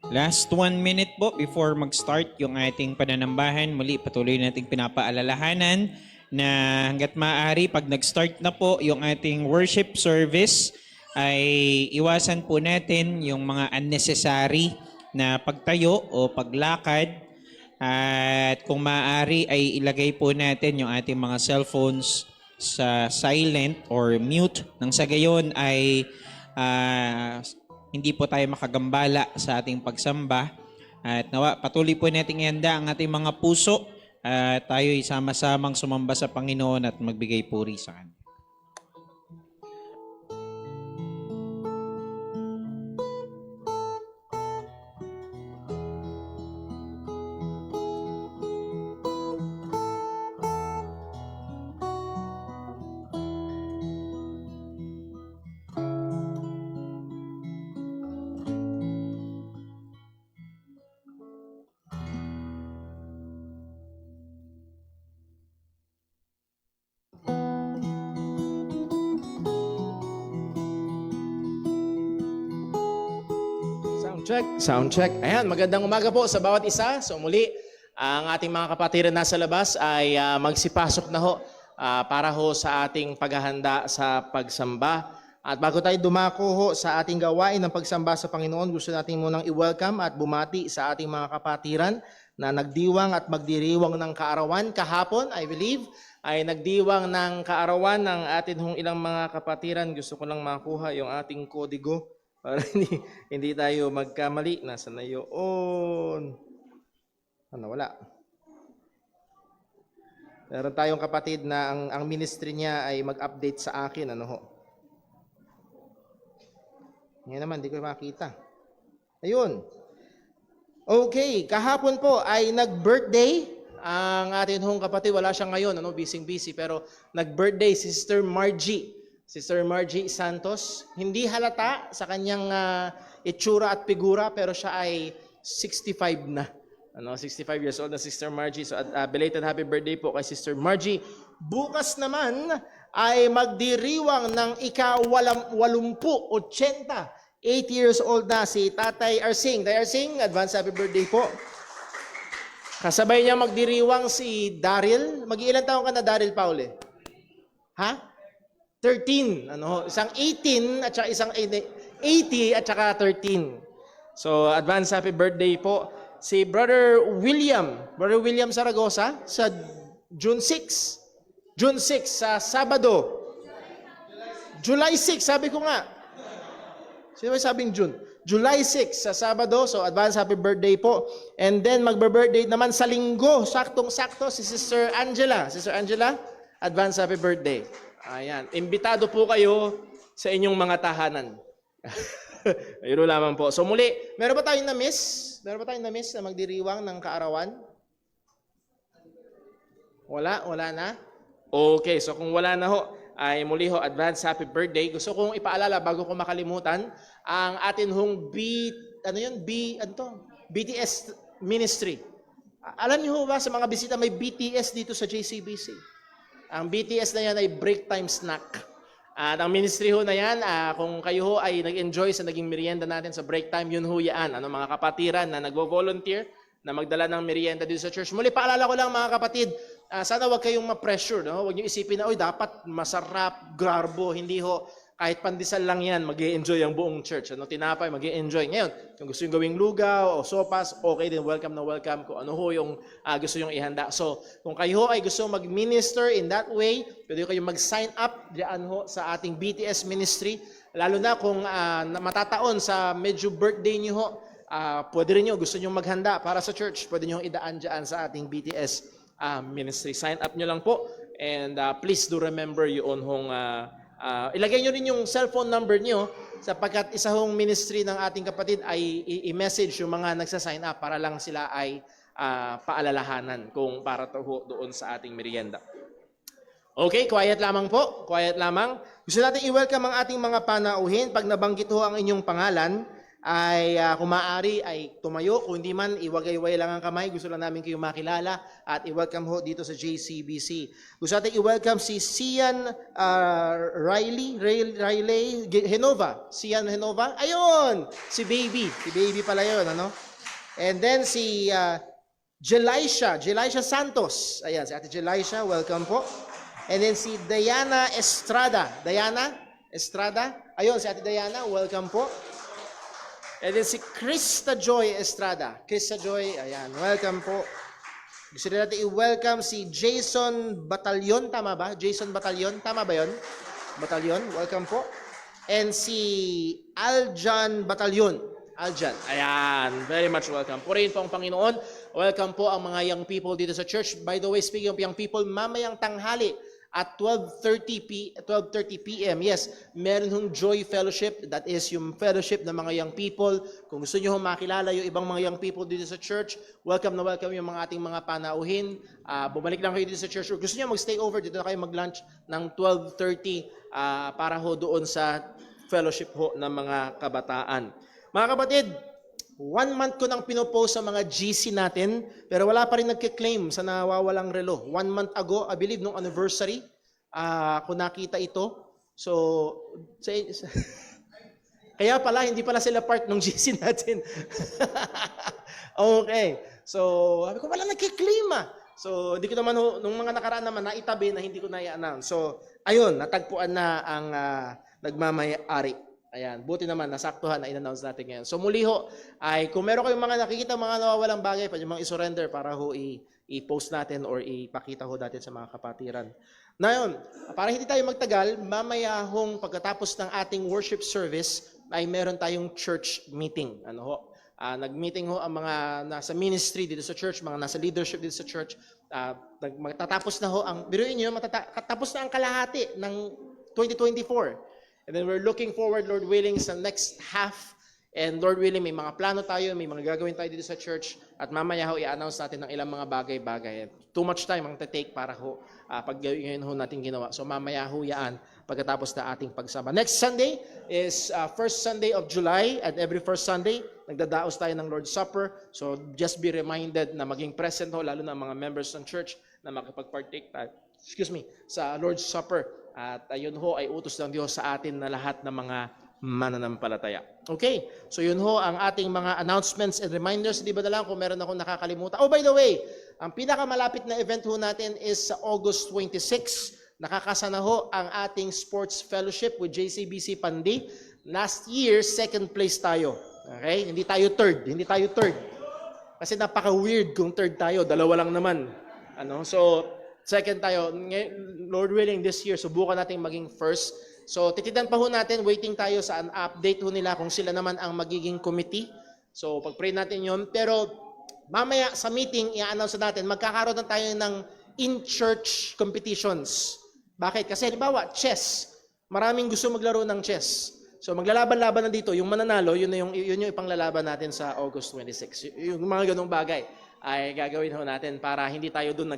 Last 1 minute po before mag-start yung ating pananambahan. Muli patuloy nating pinapaalalahanan na hanggat maaari pag nag-start na po yung ating worship service ay iwasan po natin yung mga unnecessary na pagtayo o paglakad. At kung maaari ay ilagay po natin yung ating mga cellphones sa silent or mute nang sa gayon ay hindi po tayo makagambala sa ating pagsamba. At nawa, patuloy po nating ihanda ang ating mga puso at tayo sama-samang sumamba sa Panginoon at magbigay puri sa Kanya. Sound check. Ayan, magandang umaga po sa bawat isa. So muli, ang ating mga kapatiran nasa labas ay magsipasok na ho para ho sa ating paghahanda sa pagsamba. At bago tayo dumako ho sa ating gawain ng pagsamba sa Panginoon, gusto natin munang i-welcome at bumati sa ating mga kapatiran na nagdiwang at magdiriwang ng kaarawan. Kahapon, I believe, ay nagdiwang ng kaarawan ng atin hong ilang mga kapatiran. Gusto ko lang makuha yung ating kodigo para hindi tayo magkamali. Nasaan na yun? Wala. Meron tayong kapatid na ang ministry niya ay mag-update sa akin. Ano ho? Ngayon naman, di ko makita. Ayun. Okay, kahapon po ay nag-birthday ang atin hong kapatid. Wala siya ngayon, busy-busy. Pero nag-birthday si Sister Margie Santos. Hindi halata sa kanyang itsura at figura, pero siya ay 65 na. 65 years old na Sister Margie. So belated happy birthday po kay Sister Margie. Bukas naman ay magdiriwang ng ika-80, 8 years old na si Tatay Arsing. Tatay Arsing, advance happy birthday po. Kasabay niya magdiriwang si Daryl. Mag-iilan taon ka na, Daryl Paule? Ha? 13. Isang 18 at saka isang 80 at saka 13. So, advance happy birthday po. Si Brother William Zaragoza sa June 6 sa Sabado. July 6, sabi ko nga. Sino ba sabing June? July 6 sa Sabado. So, advance happy birthday po. And then, magbe-birthday naman sa Linggo. Saktong-sakto si Sister Angela. Sister Angela, advance happy birthday. Ayan. Imbitado po kayo sa inyong mga tahanan. Ayun lamang po. So muli, meron ba tayong na-miss? Meron ba tayong na-miss na magdiriwang ng kaarawan? Wala na? Okay, so kung wala na ho, ay muli ho, advance happy birthday. Gusto kong ipaalala bago ko makalimutan, ang atin hong BTS ministry. Alam niyo ho ba sa mga bisita may BTS dito sa JCBC? Ang BTS na yan ay break time snack. At ang ministry ho na yan, kung kayo ho ay nag-enjoy sa naging merienda natin sa break time, yun ho yan. Mga kapatiran na nagvo-volunteer na magdala ng merienda dito sa church. Muli, paalala ko lang mga kapatid, sana wag kayong ma-pressure. Huwag niyo isipin na, dapat masarap, garbo. Hindi ho, kahit pandesal lang yan, mag-i-enjoy ang buong church. Tinapay, mag-i-enjoy. Ngayon, kung gusto yung gawing lugaw o sopas, okay din, welcome na welcome. Kung ano ho yung gusto yung ihanda. So, kung kayo ho ay gusto mag-minister in that way, pwede kayong mag-sign up diyan ho sa ating BTS ministry. Lalo na kung matataon sa medyo birthday niyo ho, pwede rin nyo, gusto nyo maghanda para sa church, pwede nyo idaan dyan sa ating BTS ministry. Sign up nyo lang po. And please do remember yun hong ilagay nyo rin yung cellphone number nyo sapagkat isa hong ministry ng ating kapatid ay i-message yung mga nagsasign up para lang sila ay paalalahanan kung para to doon sa ating merienda. Okay, quiet lamang po. Quiet lamang. Gusto natin i-welcome ang ating mga panauhin. Pag nabanggit ho ang inyong pangalan, ay kung maaari ay tumayo. Kung hindi man, iwagay-way lang ang kamay. Gusto lang namin kayo makilala at i-welcome ho dito sa JCBC. Gusto natin i-welcome si Sian Riley Henova. Sian Henova. Ayun! Si Baby. Si Baby pala yun, ano? And then si Jelaisha Santos. Ayan, si Ate Jelaisha, welcome po. And then si Diana Estrada. Ayun, si Ate Diana, welcome po. And then si Krista Joy Estrada. Krista Joy, ayan, welcome po. Gusto natin i-welcome si Jason Batalyon, tama ba? Jason Batalyon, tama ba yun? Batalyon, welcome po. And si Aljan Batalyon. Ayan, very much welcome. Purihin po ang Panginoon. Welcome po ang mga young people dito sa church. By the way, speaking of young people, mamayang tanghali at 12:30 p.m. Yes, meron hong Joy Fellowship. That is yung fellowship ng mga young people. Kung gusto nyo makilala yung ibang mga young people dito sa church, welcome na welcome yung mga ating mga panauhin. Bumalik lang kayo dito sa church. Or gusto nyo mag-stay over, dito na kayo mag-lunch ng 12:30 para ho doon sa fellowship ho ng mga kabataan. Mga kapatid, 1 month ko nang pinopost sa mga GC natin, pero wala pa rin nagkiklaim sa nawawalang relo. 1 month ago, I believe, nung anniversary, ko nakita ito. So, kaya pala, hindi pala sila part ng GC natin. Okay. So, sabi ko, wala nagkiklaim So, hindi ko naman, nung mga nakaraan naman, naitabi na hindi ko na i-announce. So, ayun, natagpuan na ang nagmamay-ari. Ayan, buti naman, nasaktuhan na in-announce natin ngayon. So muli ho, ay kung meron kayong mga nakikita mga nawawalang bagay, pwede mga i-surrender para ho i-post natin or ipakita ho natin sa mga kapatiran. Ngayon, para hindi tayo magtagal, mamaya hong pagkatapos ng ating worship service, ay meron tayong church meeting. Ano ho? Nag-meeting ho ang mga nasa ministry dito sa church, mga nasa leadership dito sa church. Matatapos na ho ang, biruin nyo, tapos na ang kalahati ng 2024. And then we're looking forward, Lord willing, sa next half. And Lord willing, may mga plano tayo, may mga gagawin tayo dito sa church. At mamaya ho, i-announce natin ng ilang mga bagay-bagay. Too much time ang take para ho, pag ngayon ho natin ginawa. So mamaya ho yan, pagkatapos na ating pagsamba. Next Sunday is first Sunday of July. And every first Sunday, nagdadaos tayo ng Lord's Supper. So just be reminded na maging present ho, lalo na mga members ng church na makapag-partake tayo. Sa Lord's Supper. At ayun ho ay utos ng Diyos sa atin na lahat ng mga mananampalataya. Okay, so yun ho ang ating mga announcements and reminders. Di ba na lang kung meron akong nakakalimutan. Oh, by the way, ang pinakamalapit na event ho natin is sa August 26. Nakakasana ho ang ating sports fellowship with JCBC Pandi. Last year, second place tayo. Okay, hindi tayo third. Kasi napaka-weird kung third tayo. Dalawa lang naman. So, second tayo. Lord willing, this year, subukan natin maging first. So, titidan pa ho natin, waiting tayo sa an update ho nila kung sila naman ang magiging committee. So, pag-pray natin yun. Pero, mamaya sa meeting, i-announce natin, magkakaroon na tayo ng in-church competitions. Bakit? Kasi, halimbawa, chess. Maraming gusto maglaro ng chess. So, maglalaban-laban na dito. Yung mananalo, yun yung ipanglalaban natin sa August 26. Yung mga ganong bagay ay gagawin ho natin para hindi tayo doon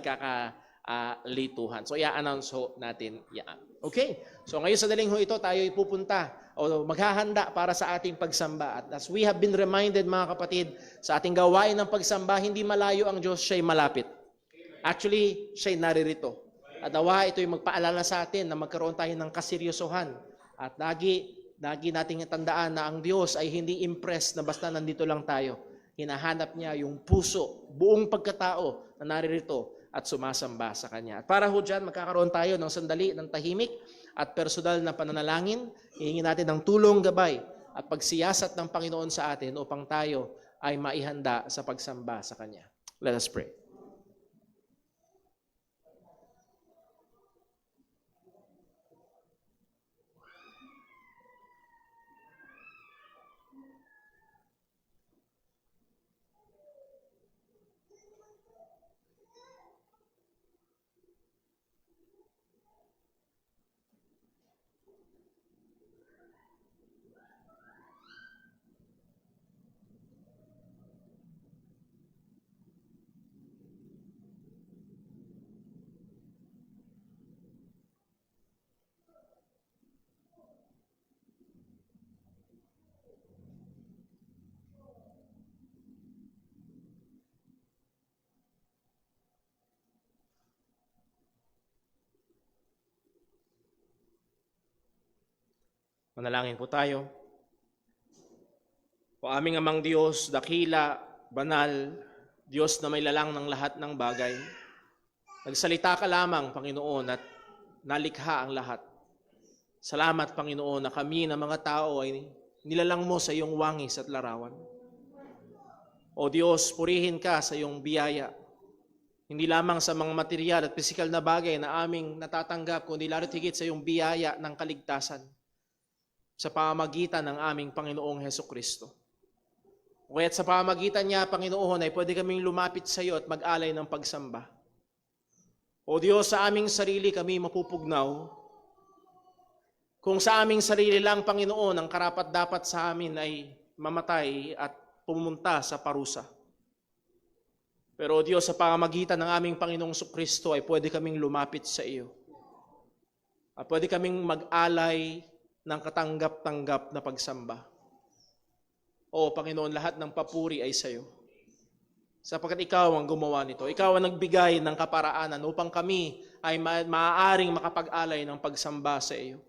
lituhan. So, i-announce ho natin yan. Okay? So, ngayon sa daling ho ito, tayo ipupunta o maghahanda para sa ating pagsamba. At as we have been reminded, mga kapatid, sa ating gawain ng pagsamba, hindi malayo ang Diyos, siya'y malapit. Actually, siya'y naririto. At nawa, ito'y magpaalala sa atin na magkaroon tayo ng kaseryosohan. At lagi nating tandaan na ang Diyos ay hindi impressed na basta nandito lang tayo. Hinahanap niya yung puso, buong pagkatao na naririto at sumasamba sa Kanya. At para ho dyan, magkakaroon tayo ng sandali ng tahimik at personal na pananalangin. Hihingi natin ng tulong, gabay at pagsiyasat ng Panginoon sa atin upang tayo ay maihanda sa pagsamba sa Kanya. Let us pray. Manalangin po tayo. O aming amang Diyos, dakila, banal, Diyos na may lalang ng lahat ng bagay. Nagsalita ka lamang, Panginoon, at nalikha ang lahat. Salamat, Panginoon, na kami na mga tao ay nilalang mo sa iyong wangis at larawan. O Diyos, purihin ka sa iyong biyaya. Hindi lamang sa mga material at pisikal na bagay na aming natatanggap, kundi lalo't higit sa iyong biyaya ng kaligtasan sa pamamagitan ng aming Panginoong Hesukristo. O kaya't sa pamamagitan niya, Panginoon, ay pwede kaming lumapit sa iyo at mag-alay ng pagsamba. O Diyos, sa aming sarili kami mapupugnaw. Kung sa aming sarili lang, Panginoon, ang karapat-dapat sa amin ay mamatay at pumunta sa parusa. Pero Diyos, sa pamamagitan ng aming Panginoong Kristo ay pwede kaming lumapit sa iyo. At pwede kaming mag-alay ng katanggap-tanggap na pagsamba. O Panginoon, lahat ng papuri ay sa iyo. Sapagkat ikaw ang gumawa nito. Ikaw ang nagbigay ng kaparaanan upang kami ay maaaring makapag-alay ng pagsamba sa iyo.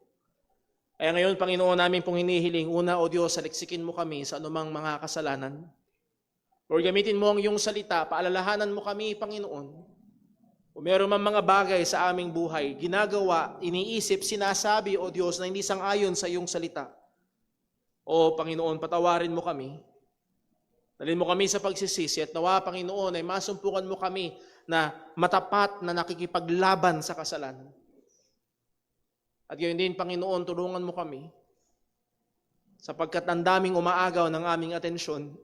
Kaya ngayon, Panginoon, namin pong hinihiling, una, O Diyos, saliksikin mo kami sa anumang mga kasalanan. Lord, gamitin mo ang iyong salita, paalalahanan mo kami, Panginoon. Kung meron man mga bagay sa aming buhay, ginagawa, iniisip, sinasabi, O Diyos, na hindi sang-ayon sa iyong salita. O Panginoon, patawarin mo kami. Dalhin mo kami sa pagsisisi at nawa, Panginoon, ay masumpukan mo kami na matapat na nakikipaglaban sa kasalanan. At gayon din, Panginoon, tulungan mo kami sapagkat ang daming umaagaw ng aming atensyon.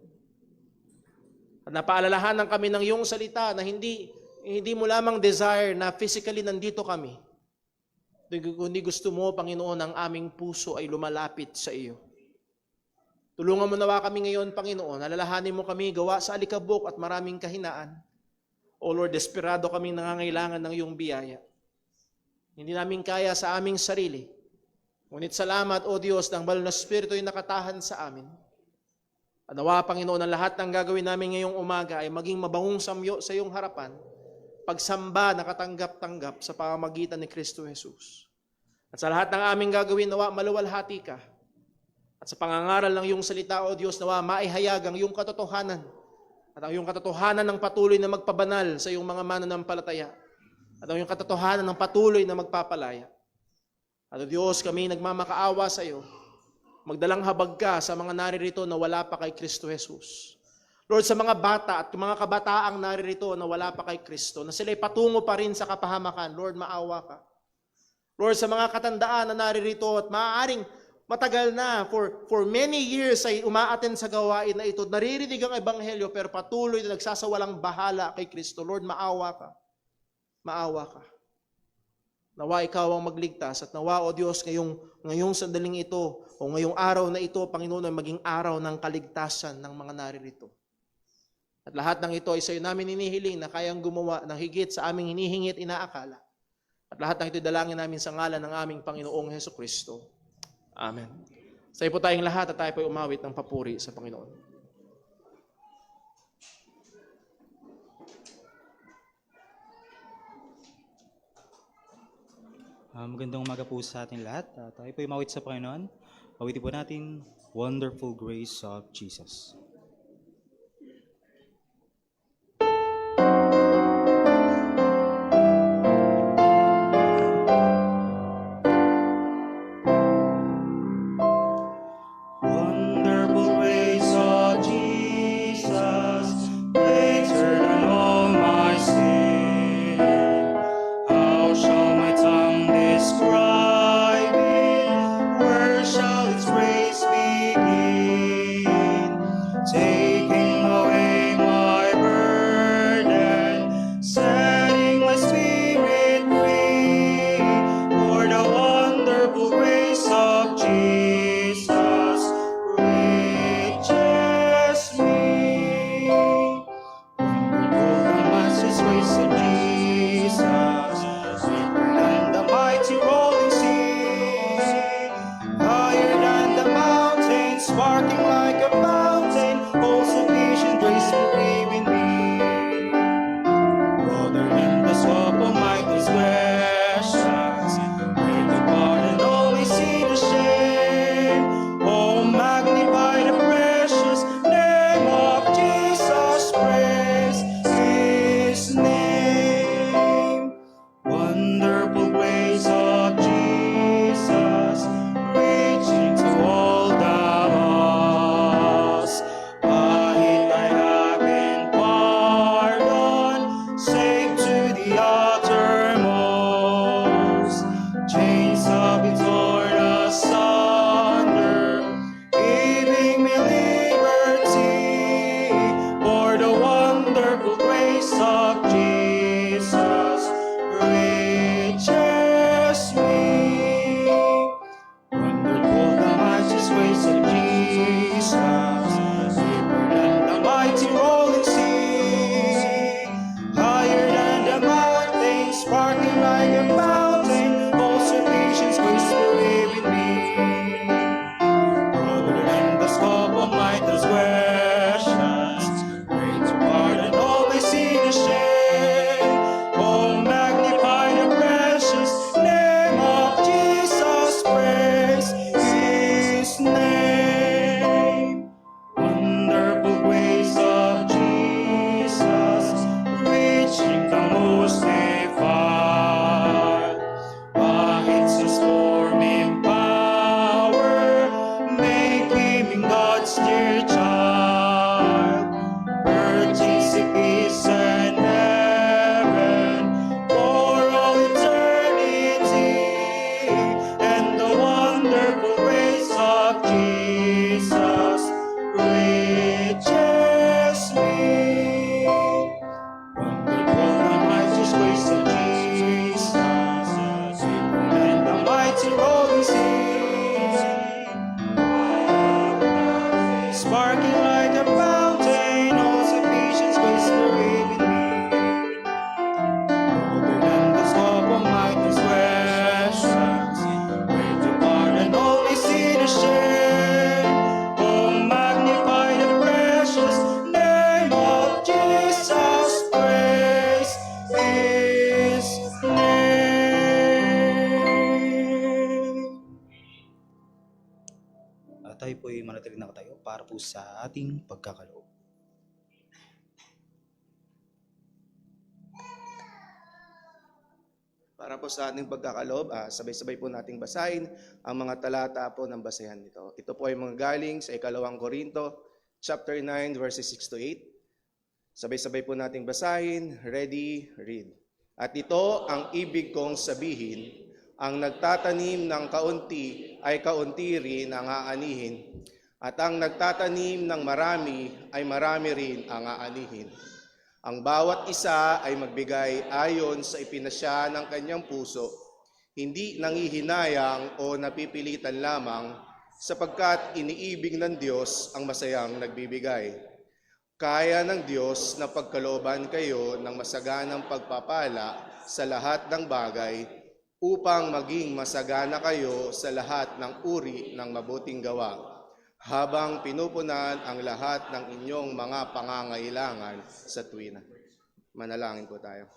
At napaalalahanan kami ng iyong salita na hindi mo lamang desire na physically nandito kami. Kundi gusto mo, Panginoon, ang aming puso ay lumalapit sa iyo. Tulungan mo nawa kami ngayon, Panginoon. Alalahanin mo kami gawa sa alikabok at maraming kahinaan. O Lord, desperado kaming nangangailangan ng iyong biyaya. Hindi namin kaya sa aming sarili. Ngunit salamat, O Diyos, ng banal na Espiritu ay nakatahan sa amin. At nawa, Panginoon, ang lahat ng gagawin namin ngayong umaga ay maging mabangong samyo sa iyong harapan, pagsamba na katanggap-tanggap sa pamamagitan ni Kristo Jesus. At sa lahat ng aming gagawin, nawa, maluwalhati ka. At sa pangangaral ng iyong salita, O Diyos, nawa maihayag ang iyong katotohanan at ang iyong katotohanan ng patuloy na magpabanal sa iyong mga mananampalataya at ang iyong katotohanan ng patuloy na magpapalaya. At O Diyos, kami nagmamakaawa sa iyo. Magdalang habag ka sa mga naririto na wala pa kay Kristo Jesus. Lord, sa mga bata at mga kabataang naririto na wala pa kay Kristo, na sila'y patungo pa rin sa kapahamakan, Lord, maawa ka. Lord, sa mga katandaan na naririto at maaaring matagal na, for many years ay umaaten sa gawain na ito. Naririnig ang ebanghelyo pero patuloy na nagsasawalang bahala kay Kristo. Lord, maawa ka. Maawa ka. Nawa ikaw ang magligtas at nawa, O Diyos, ngayong sandaling ito o ngayong araw na ito, Panginoon, ay maging araw ng kaligtasan ng mga naririto. At lahat ng ito ay sa iyo namin hinihiling na kayang gumawa ng higit sa aming hinihingi at inaakala. At lahat ng ito dalangin namin sa ngalan ng aming Panginoong Hesukristo. Amen. Sa iyo po tayong lahat at tayo po umawit ng papuri sa Panginoon. Magandang umaga po sa ating lahat. Tayo po umawit sa Panginoon. Awitin po natin, Wonderful Grace of Jesus. ay manatiling nakatayo para po sa ating pagkakaloob. Para po sa ating pagkakaloob, sabay-sabay po nating basahin ang mga talata po ng basehan nito. Ito po ay mga galing sa 2 Korinto, chapter 9, verses 6 to 8. Sabay-sabay po nating basahin. Ready, read. At ito ang ibig kong sabihin, ang nagtatanim ng kaunti ay kaunti rin ang aanihin, at ang nagtatanim ng marami ay marami rin ang aanihin. Ang bawat isa ay magbigay ayon sa ipinasya ng kanyang puso, hindi nangihinayang o napipilitan lamang, sapagkat iniibig ng Diyos ang masayang nagbibigay. Kaya ng Diyos na pagkalooban kayo ng masaganang pagpapala sa lahat ng bagay, upang maging masagana kayo sa lahat ng uri ng mabuting gawa, habang pinupunan ang lahat ng inyong mga pangangailangan sa tuwina. Manalangin po tayo.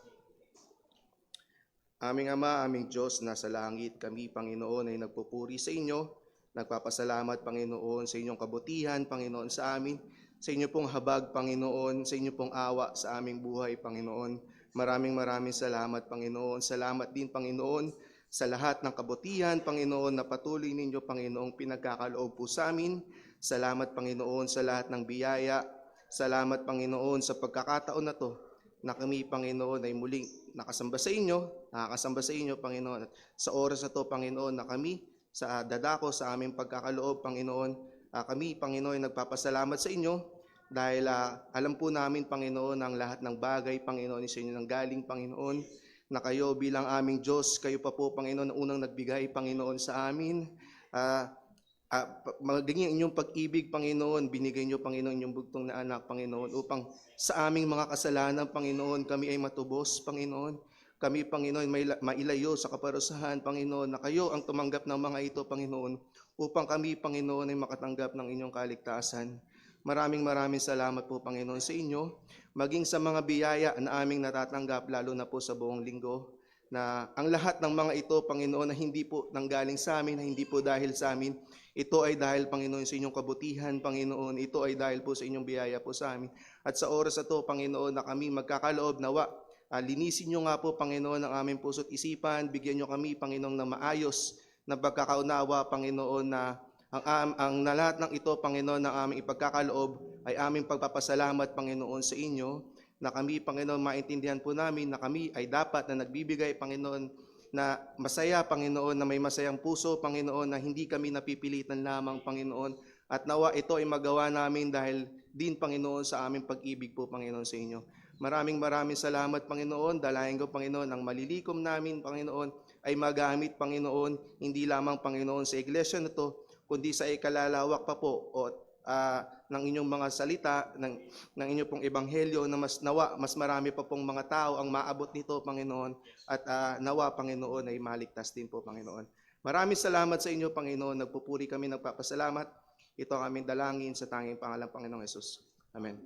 Aming Ama, aming Diyos na sa langit, kami, Panginoon, ay nagpupuri sa inyo. Nagpapasalamat, Panginoon, sa inyong kabutihan, Panginoon, sa amin. Sa inyo pong habag, Panginoon, sa inyo pong awa sa aming buhay, Panginoon. Maraming salamat, Panginoon. Salamat din, Panginoon, sa lahat ng kabutihan, Panginoon, na patuloy ninyo, Panginoong pinagkakaloob po sa amin. Salamat, Panginoon, sa lahat ng biyaya. Salamat, Panginoon, sa pagkakataon na to, na kami, Panginoon, ay muling nakakasamba sa inyo, Panginoon. At sa oras na to, Panginoon, na kami, sa dadako, sa aming pagkakaloob, Panginoon, kami, Panginoon, ay nagpapasalamat sa inyo dahil alam po namin, Panginoon, ang lahat ng bagay, Panginoon, sa inyo nang galing, Panginoon, na kayo bilang aming Diyos, kayo pa po, Panginoon, ang unang nagbigay, Panginoon, sa amin. Maging inyong pag-ibig, Panginoon, binigay niyo, Panginoon, inyong bugtong na anak, Panginoon, upang sa aming mga kasalanan, Panginoon, kami ay matubos, Panginoon. Kami, Panginoon, mailayo sa kaparusahan, Panginoon, na kayo ang tumanggap ng mga ito, Panginoon, upang kami, Panginoon, ay makatanggap ng inyong kaligtasan. Maraming salamat po, Panginoon, sa inyo, maging sa mga biyaya na aming natatanggap, lalo na po sa buong linggo, na ang lahat ng mga ito, Panginoon, na hindi po nanggaling sa amin, na hindi po dahil sa amin, ito ay dahil, Panginoon, sa inyong kabutihan, Panginoon, ito ay dahil po sa inyong biyaya po sa amin. At sa oras na to, Panginoon, na kami magkakaloob, nawa, linisin nyo nga po, Panginoon, ang aming puso't isipan, bigyan nyo kami, Panginoon, na maayos na pagkakaunawa, Panginoon, na ang lahat ng ito, Panginoon, ng aming ipagkakaloob ay aming pagpapasalamat, Panginoon, sa inyo, na kami, Panginoon, maintindihan po namin na kami ay dapat na nagbibigay, Panginoon, na masaya, Panginoon, na may masayang puso, Panginoon, na hindi kami napipilitan lamang, Panginoon, at nawa ito ay magawa namin dahil din, Panginoon, sa aming pag-ibig po, Panginoon, sa inyo. Maraming salamat, Panginoon. Dalayan ko, Panginoon, ang malilikom namin, Panginoon, ay magamit, Panginoon, hindi lamang, Panginoon, sa iglesia na to, kundi sa ikalalawak pa po ng inyong mga salita, ng inyong pong ebanghelyo, na mas marami pa pong mga tao ang maabot nito, Panginoon, at nawa, Panginoon, ay maligtas din po, Panginoon. Maraming salamat sa inyo, Panginoon. Nagpupuri kami, nagpapasalamat. Ito ang aming dalangin sa tanging pangalan, Panginoong Hesus. Amen.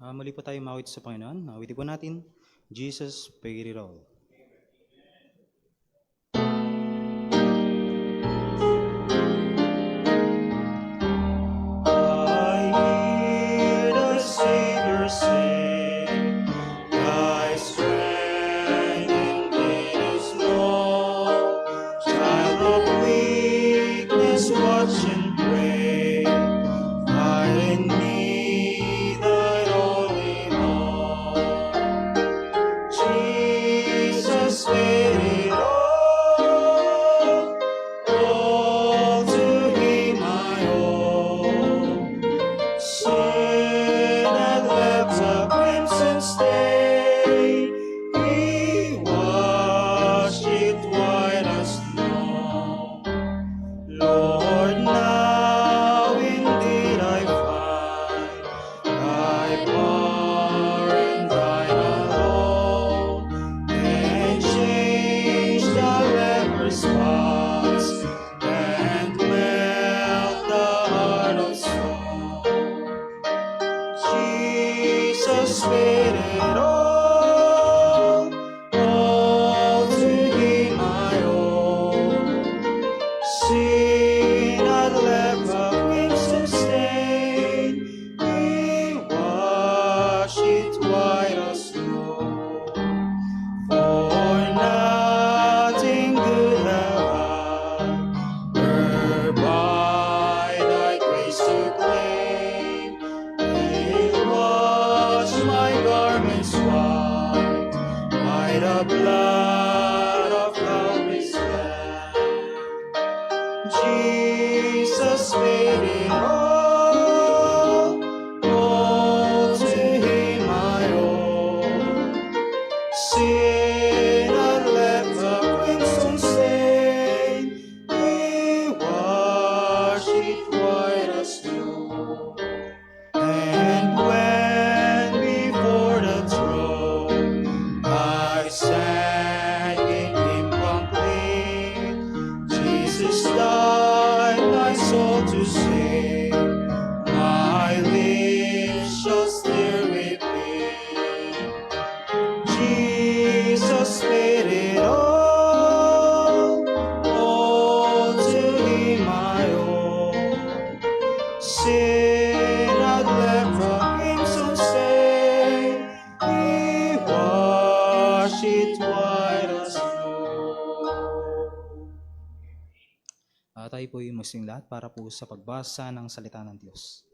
Muli po tayo mawit sa Panginoon. Awitin po natin, Jesus paid it all. I hear the Savior say, thy strength indeed is small. Child of weakness, watch and pray. Hide in me thine only hope. Jesus paid it all to Him I owe. Sin had left a crimson stain, He washed it white as snow. Lord, now indeed I find Thy power in Thine alone can change the leper's spots and melt the heart of stone. Jesus paid it all to Him I owe. Sin had left a crimson stain, He washed it white as snow. For nothing good have I, whereby Thy grace to claim. He washed my garments white by the blood of Calvary's Lamb. Jesus paid it all to Him I owe. Sin had left a crimson stain, He washed it white as snow. And when before the throne I stand in Him complete, Jesus died my soul to save. My lips shall still repeat, Jesus paid it all to Him I owe. Sin had left a crimson stain, He washed it white as snow. Tayo po yung musing lahat para po sa pagbasa ng salita ng Diyos.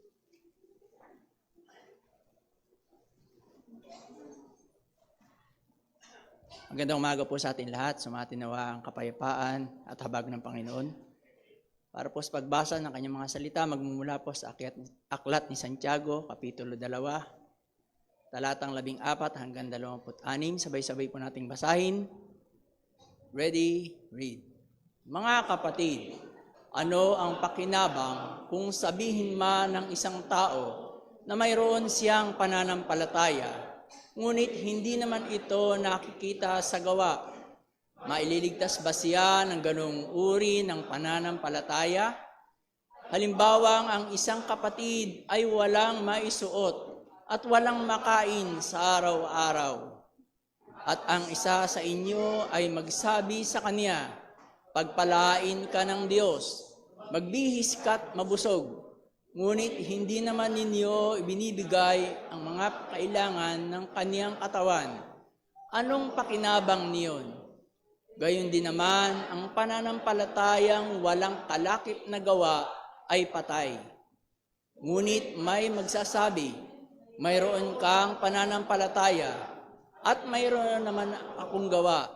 Magandang umaga po sa atin lahat. Sumatin nawa ang kapayapaan at habag ng Panginoon. Para po sa pagbasa ng kanyang mga salita, magmumula po sa Aklat ni Santiago, Kapitulo 2, talatang 14 hanggang 26. Sabay-sabay po nating basahin. Ready, read. Mga kapatid, ano ang pakinabang kung sabihin man ng isang tao na mayroon siyang pananampalataya, ngunit hindi naman ito nakikita sa gawa? Maililigtas ba siya ng ganung uri ng pananampalataya? Halimbawang ang isang kapatid ay walang maisuot at walang makain sa araw-araw. At ang isa sa inyo ay magsabi sa kanya, pagpalain ka ng Diyos, magbihis ka't mabusog. Ngunit hindi naman ninyo ibinibigay ang mga kailangan ng kaniyang katawan. Anong pakinabang niyon? Gayon din naman, ang pananampalatayang walang kalakip na gawa ay patay. Ngunit may magsasabi, mayroon kang pananampalataya at mayroon naman akong gawa.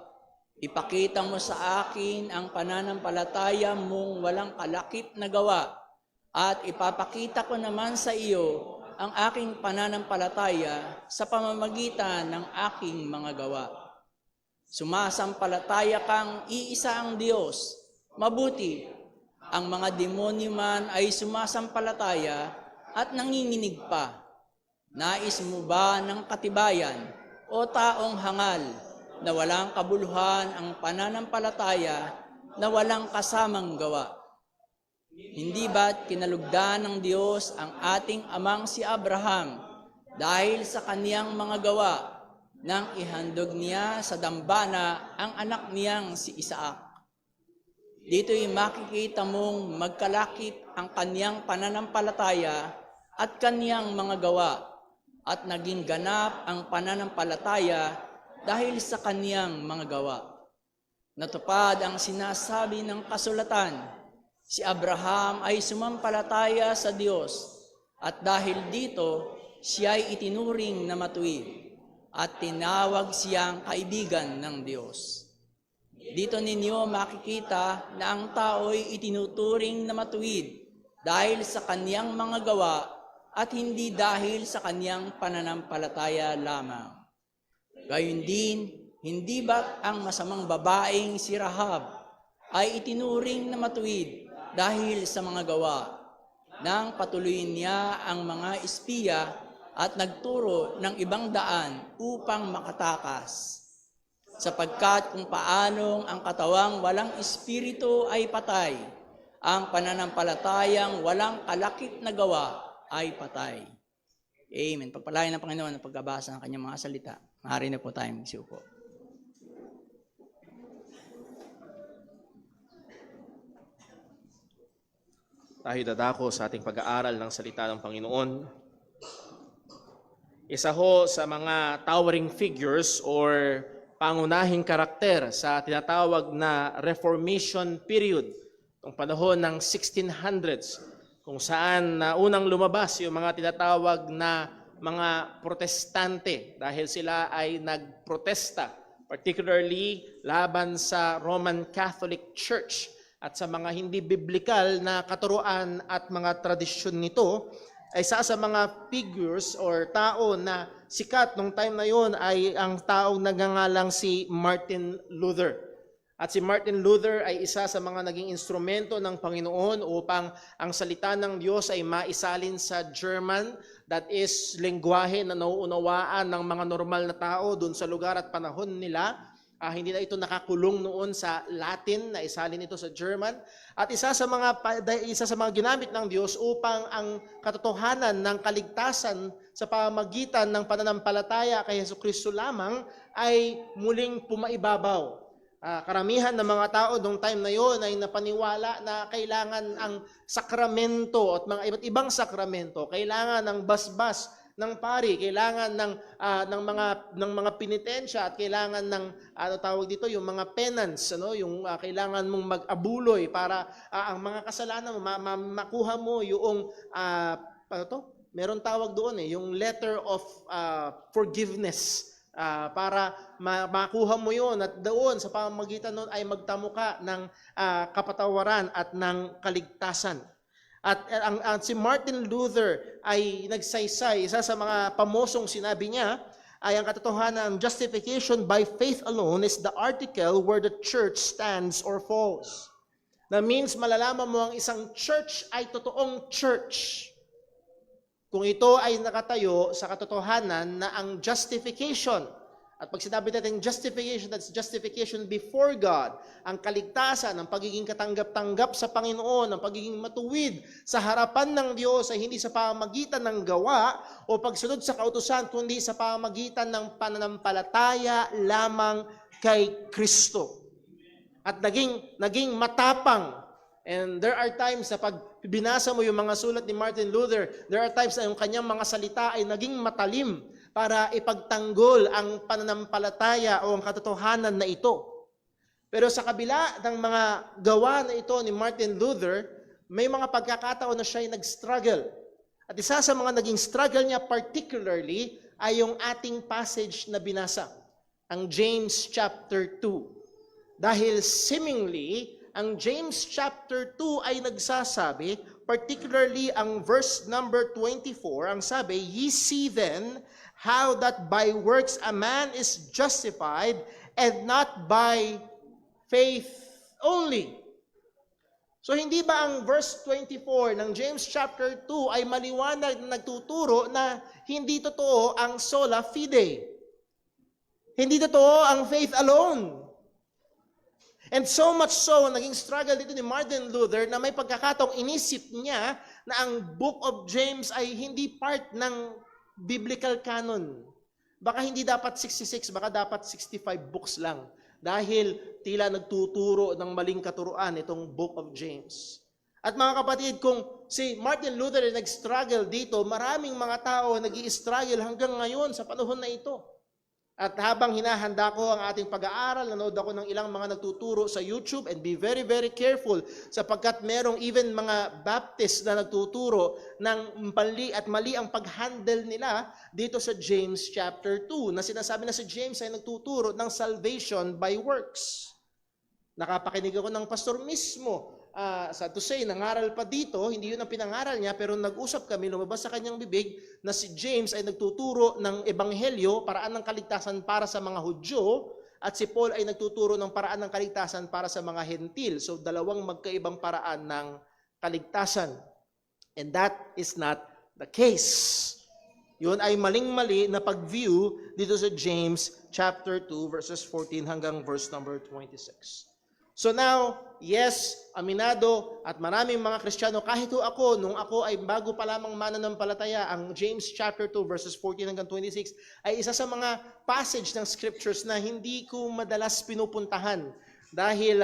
Ipakita mo sa akin ang pananampalataya mong walang kalakip na gawa at ipapakita ko naman sa iyo ang aking pananampalataya sa pamamagitan ng aking mga gawa. Sumasampalataya kang iisa ang Diyos, mabuti. Ang mga demonyo man ay sumasampalataya at nanginginig pa. Nais mo ba ng katibayan o taong hangal na walang kabuluhan ang pananampalataya na walang kasamang gawa? Hindi ba't kinalugdan ng Diyos ang ating amang si Abraham dahil sa kaniyang mga gawa nang ihandog niya sa dambana ang anak niyang si Isaac. Dito'y makikita mong magkalakip ang kaniyang pananampalataya at kaniyang mga gawa at naging ganap ang pananampalataya dahil sa kaniyang mga gawa. Natupad ang sinasabi ng kasulatan, si Abraham ay sumampalataya sa Diyos at dahil dito siya'y itinuring na matuwid at tinawag siyang kaibigan ng Diyos. Dito ninyo makikita na ang tao'y itinuturing na matuwid dahil sa kaniyang mga gawa at hindi dahil sa kaniyang pananampalataya lamang. Gayun din, hindi ba ang masamang babaeng si Rahab ay itinuring na matuwid dahil sa mga gawa nang patuloyin niya ang mga espiya at nagturo ng ibang daan upang makatakas. Sapagkat kung paanong ang katawang walang espiritu ay patay, ang pananampalatayang walang kalakip na gawa ay patay. Amen. Pagpalain ng Panginoon ang pagbabasa ng kanyang mga salita. Maaari na po tayong magsiupo. Tayo dadako sa ating pag-aaral ng salita ng Panginoon. Isa ho sa mga towering figures or pangunahing karakter sa tinatawag na Reformation period, ng panahon ng 1600s, kung saan unang lumabas yung mga tinatawag na mga protestante dahil sila ay nagprotesta, particularly laban sa Roman Catholic Church at sa mga hindi biblikal na katuruan at mga tradisyon nito. Ay isa sa mga figures or tao na sikat nung time na yon ay ang taong nagngangalang si Martin Luther. At si Martin Luther ay isa sa mga naging instrumento ng Panginoon upang ang salita ng Diyos ay maisalin sa German, that is, lengguwahe na nauunawaan ng mga normal na tao dun sa lugar at panahon nila. Hindi na ito nakakulong noon sa Latin, na isalin ito sa German. At isa sa mga ginamit ng Diyos upang ang katotohanan ng kaligtasan sa pamamagitan ng pananampalataya kay Jesucristo lamang ay muling pumaibabaw. Karamihan ng mga tao noong time na yon ay napaniwala na kailangan ang sakramento at mga iba't ibang sakramento, kailangan ng basbas ng pari, kailangan ng mga penitensya at kailangan ng tawag dito yung mga penance, yung kailangan mong mag-abuloy para ang mga kasalanan mo makuha mo yung meron tawag doon yung letter of forgiveness, para makuha mo yon at doon sa pamamagitan nun ay magtamo ka ng kapatawaran at ng kaligtasan. At si Martin Luther ay nagsaysay, isa sa mga pamosong sinabi niya ay ang katotohanan, justification by faith alone is the article where the church stands or falls. That means malalaman mo ang isang church ay totoong church kung ito ay nakatayo sa katotohanan na ang justification. At pag sinabi natin justification, that's justification before God. Ang kaligtasan, ang pagiging katanggap-tanggap sa Panginoon, ang pagiging matuwid sa harapan ng Diyos ay hindi sa pamamagitan ng gawa o pagsunod sa kautusan, kundi sa pamamagitan ng pananampalataya lamang kay Kristo. At naging matapang. And there are times na pag binasa mo yung mga sulat ni Martin Luther, there are times na yung kanyang mga salita ay naging matalim para ipagtanggol ang pananampalataya o ang katotohanan na ito. Pero sa kabila ng mga gawa na ito ni Martin Luther, may mga pagkakataon na siya ay nag-struggle. At isa sa mga naging struggle niya particularly ay yung ating passage na binasa, ang James chapter 2. Dahil seemingly, ang James chapter 2 ay nagsasabi, particularly ang verse number 24, ang sabi, "Ye see then how that by works a man is justified, and not by faith only." So hindi ba ang verse 24 ng James chapter 2 ay maliwanag na nagtuturo na hindi totoo ang sola fide? Hindi totoo ang faith alone. And so much so, naging struggle dito ni Martin Luther na may pagkakataong inisip niya na ang Book of James ay hindi part ng biblical canon. Baka hindi dapat 66, baka dapat 65 books lang. Dahil tila nagtuturo ng maling katuruan itong Book of James. At mga kapatid, kung si Martin Luther ay nag-struggle dito, maraming mga tao nag-i-struggle hanggang ngayon sa panahon na ito. At habang hinahanda ko ang ating pag-aaral, nanood ako ng ilang mga nagtuturo sa YouTube, and be very, very careful sapagkat merong even mga Baptist na nagtuturo ng mali ang pag-handle nila dito sa James chapter 2, na sinasabi na si James ay nagtuturo ng salvation by works. Nakapakinig ako ng pastor mismo. Sad to say, nangaral pa dito, hindi yun ang pinangaral niya, pero nag-usap kami, lumabas sa kanyang bibig na si James ay nagtuturo ng ebanghelyo, paraan ng kaligtasan para sa mga Hudyo, at si Paul ay nagtuturo ng paraan ng kaligtasan para sa mga Hentil. So, dalawang magkaibang paraan ng kaligtasan. And that is not the case. Yun ay maling-mali na pag-view dito sa James chapter 2, verses 14 hanggang verse number 26. So now, yes, aminado at maraming mga Kristiyano, kahit ako, nung ako ay bago pa lamang mananampalataya, ang James chapter 2 verses 14 hanggang 26 ay isa sa mga passage ng scriptures na hindi ko madalas pinupuntahan dahil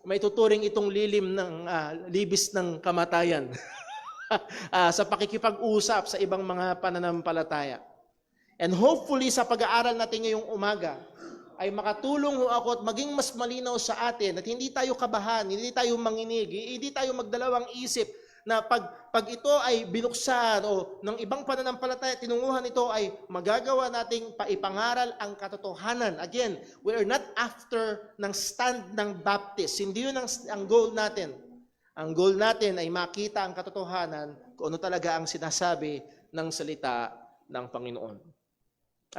may tuturing itong lilim ng libis ng kamatayan sa pakikipag-usap sa ibang mga pananampalataya. And hopefully sa pag-aaral natin ngayong umaga, ay makatulong ho ako at maging mas malinaw sa atin at hindi tayo kabahan, hindi tayo manginig, hindi tayo magdalawang isip na pag ito ay binuksan o ng ibang pananampalataya, tinunguhan ito ay magagawa nating paipangaral ang katotohanan. Again, we are not after ng stand ng Baptist. Hindi yun ang goal natin. Ang goal natin ay makita ang katotohanan kung ano talaga ang sinasabi ng salita ng Panginoon.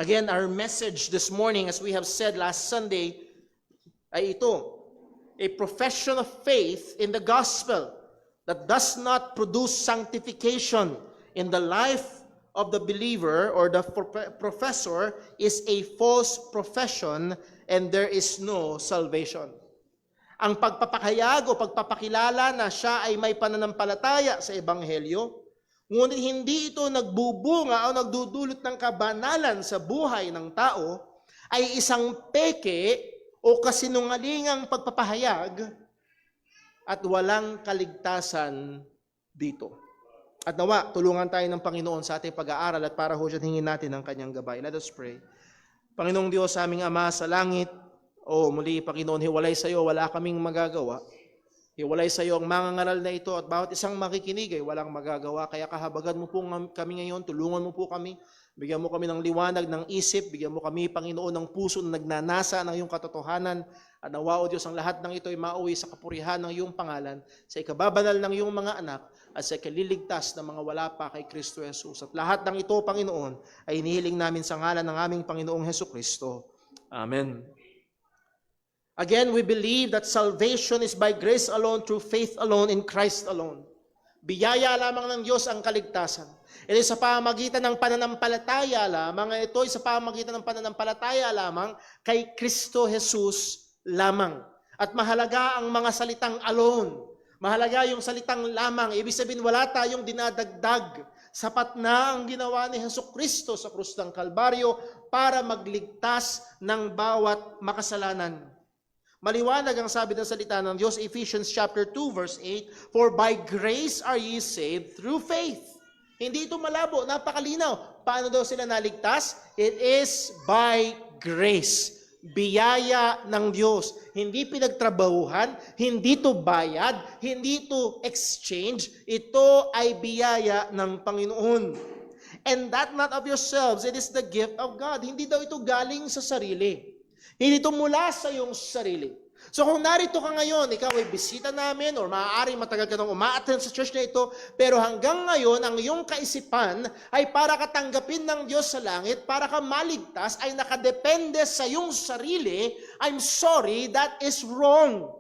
Again, our message this morning, as we have said last Sunday, ay ito, a profession of faith in the gospel that does not produce sanctification in the life of the believer or the professor is a false profession and there is no salvation. Ang pagpapakayag o pagpapakilala na siya ay may pananampalataya sa Ebanghelyo, ngunit hindi ito nagbubunga o nagdudulot ng kabanalan sa buhay ng tao, ay isang peke o kasinungalingang pagpapahayag at walang kaligtasan dito. At nawa, tulungan tayo ng Panginoon sa ating pag-aaral at para ho dyan hingin natin ang kanyang gabay. Let us pray. Panginoong Diyos, aming Ama sa langit, muli Panginoon, hiwalay sa iyo, wala kaming magagawa. Hiwalay sa iyo ang mangangaral na ito at bawat isang makikinig ay walang magagawa. Kaya kahabagan mo po kami ngayon, tulungan mo po kami, bigyan mo kami ng liwanag ng isip, bigyan mo kami, Panginoon, ng puso na nagnanasa ng iyong katotohanan. At nawa, O Diyos, ang lahat ng ito ay mauwi sa kapurihan ng iyong pangalan, sa ikababanal ng iyong mga anak, at sa ikaliligtas ng mga wala pa kay Kristo Jesus. At lahat ng ito, Panginoon, ay inihiling namin sa ngalan ng aming Panginoong Hesukristo. Amen. Again, we believe that salvation is by grace alone, through faith alone, in Christ alone. Biyaya lamang ng Diyos ang kaligtasan. Ito sa pamamagitan ng pananampalataya lamang. Ito ay sa pamamagitan ng pananampalataya lamang kay Kristo Jesus lamang. At mahalaga ang mga salitang alone. Mahalaga yung salitang lamang. Ibig sabihin, wala tayong dinadagdag. Sapat na ang ginawa ni Hesukristo sa krus ng Kalbaryo para magligtas ng bawat makasalanan. Maliwanag ang sabi ng salita ng Diyos, Ephesians chapter 2 verse 8, for by grace are ye saved through faith. Hindi ito malabo, napakalinaw. Paano daw sila naligtas? It is by grace. Biyaya ng Diyos. Hindi pinagtrabahuhan, hindi ito bayad, hindi ito exchange. Ito ay biyaya ng Panginoon. And that not of yourselves, it is the gift of God. Hindi daw ito galing sa sarili. Hindi ito mula sa iyong sarili. So kung narito ka ngayon, ikaw ay bisita namin or maaaring matagal ka nang uma-attend sa church na ito, pero hanggang ngayon, ang iyong kaisipan ay para katanggapin ng Diyos sa langit, para ka maligtas, ay nakadepende sa iyong sarili, I'm sorry, that is wrong.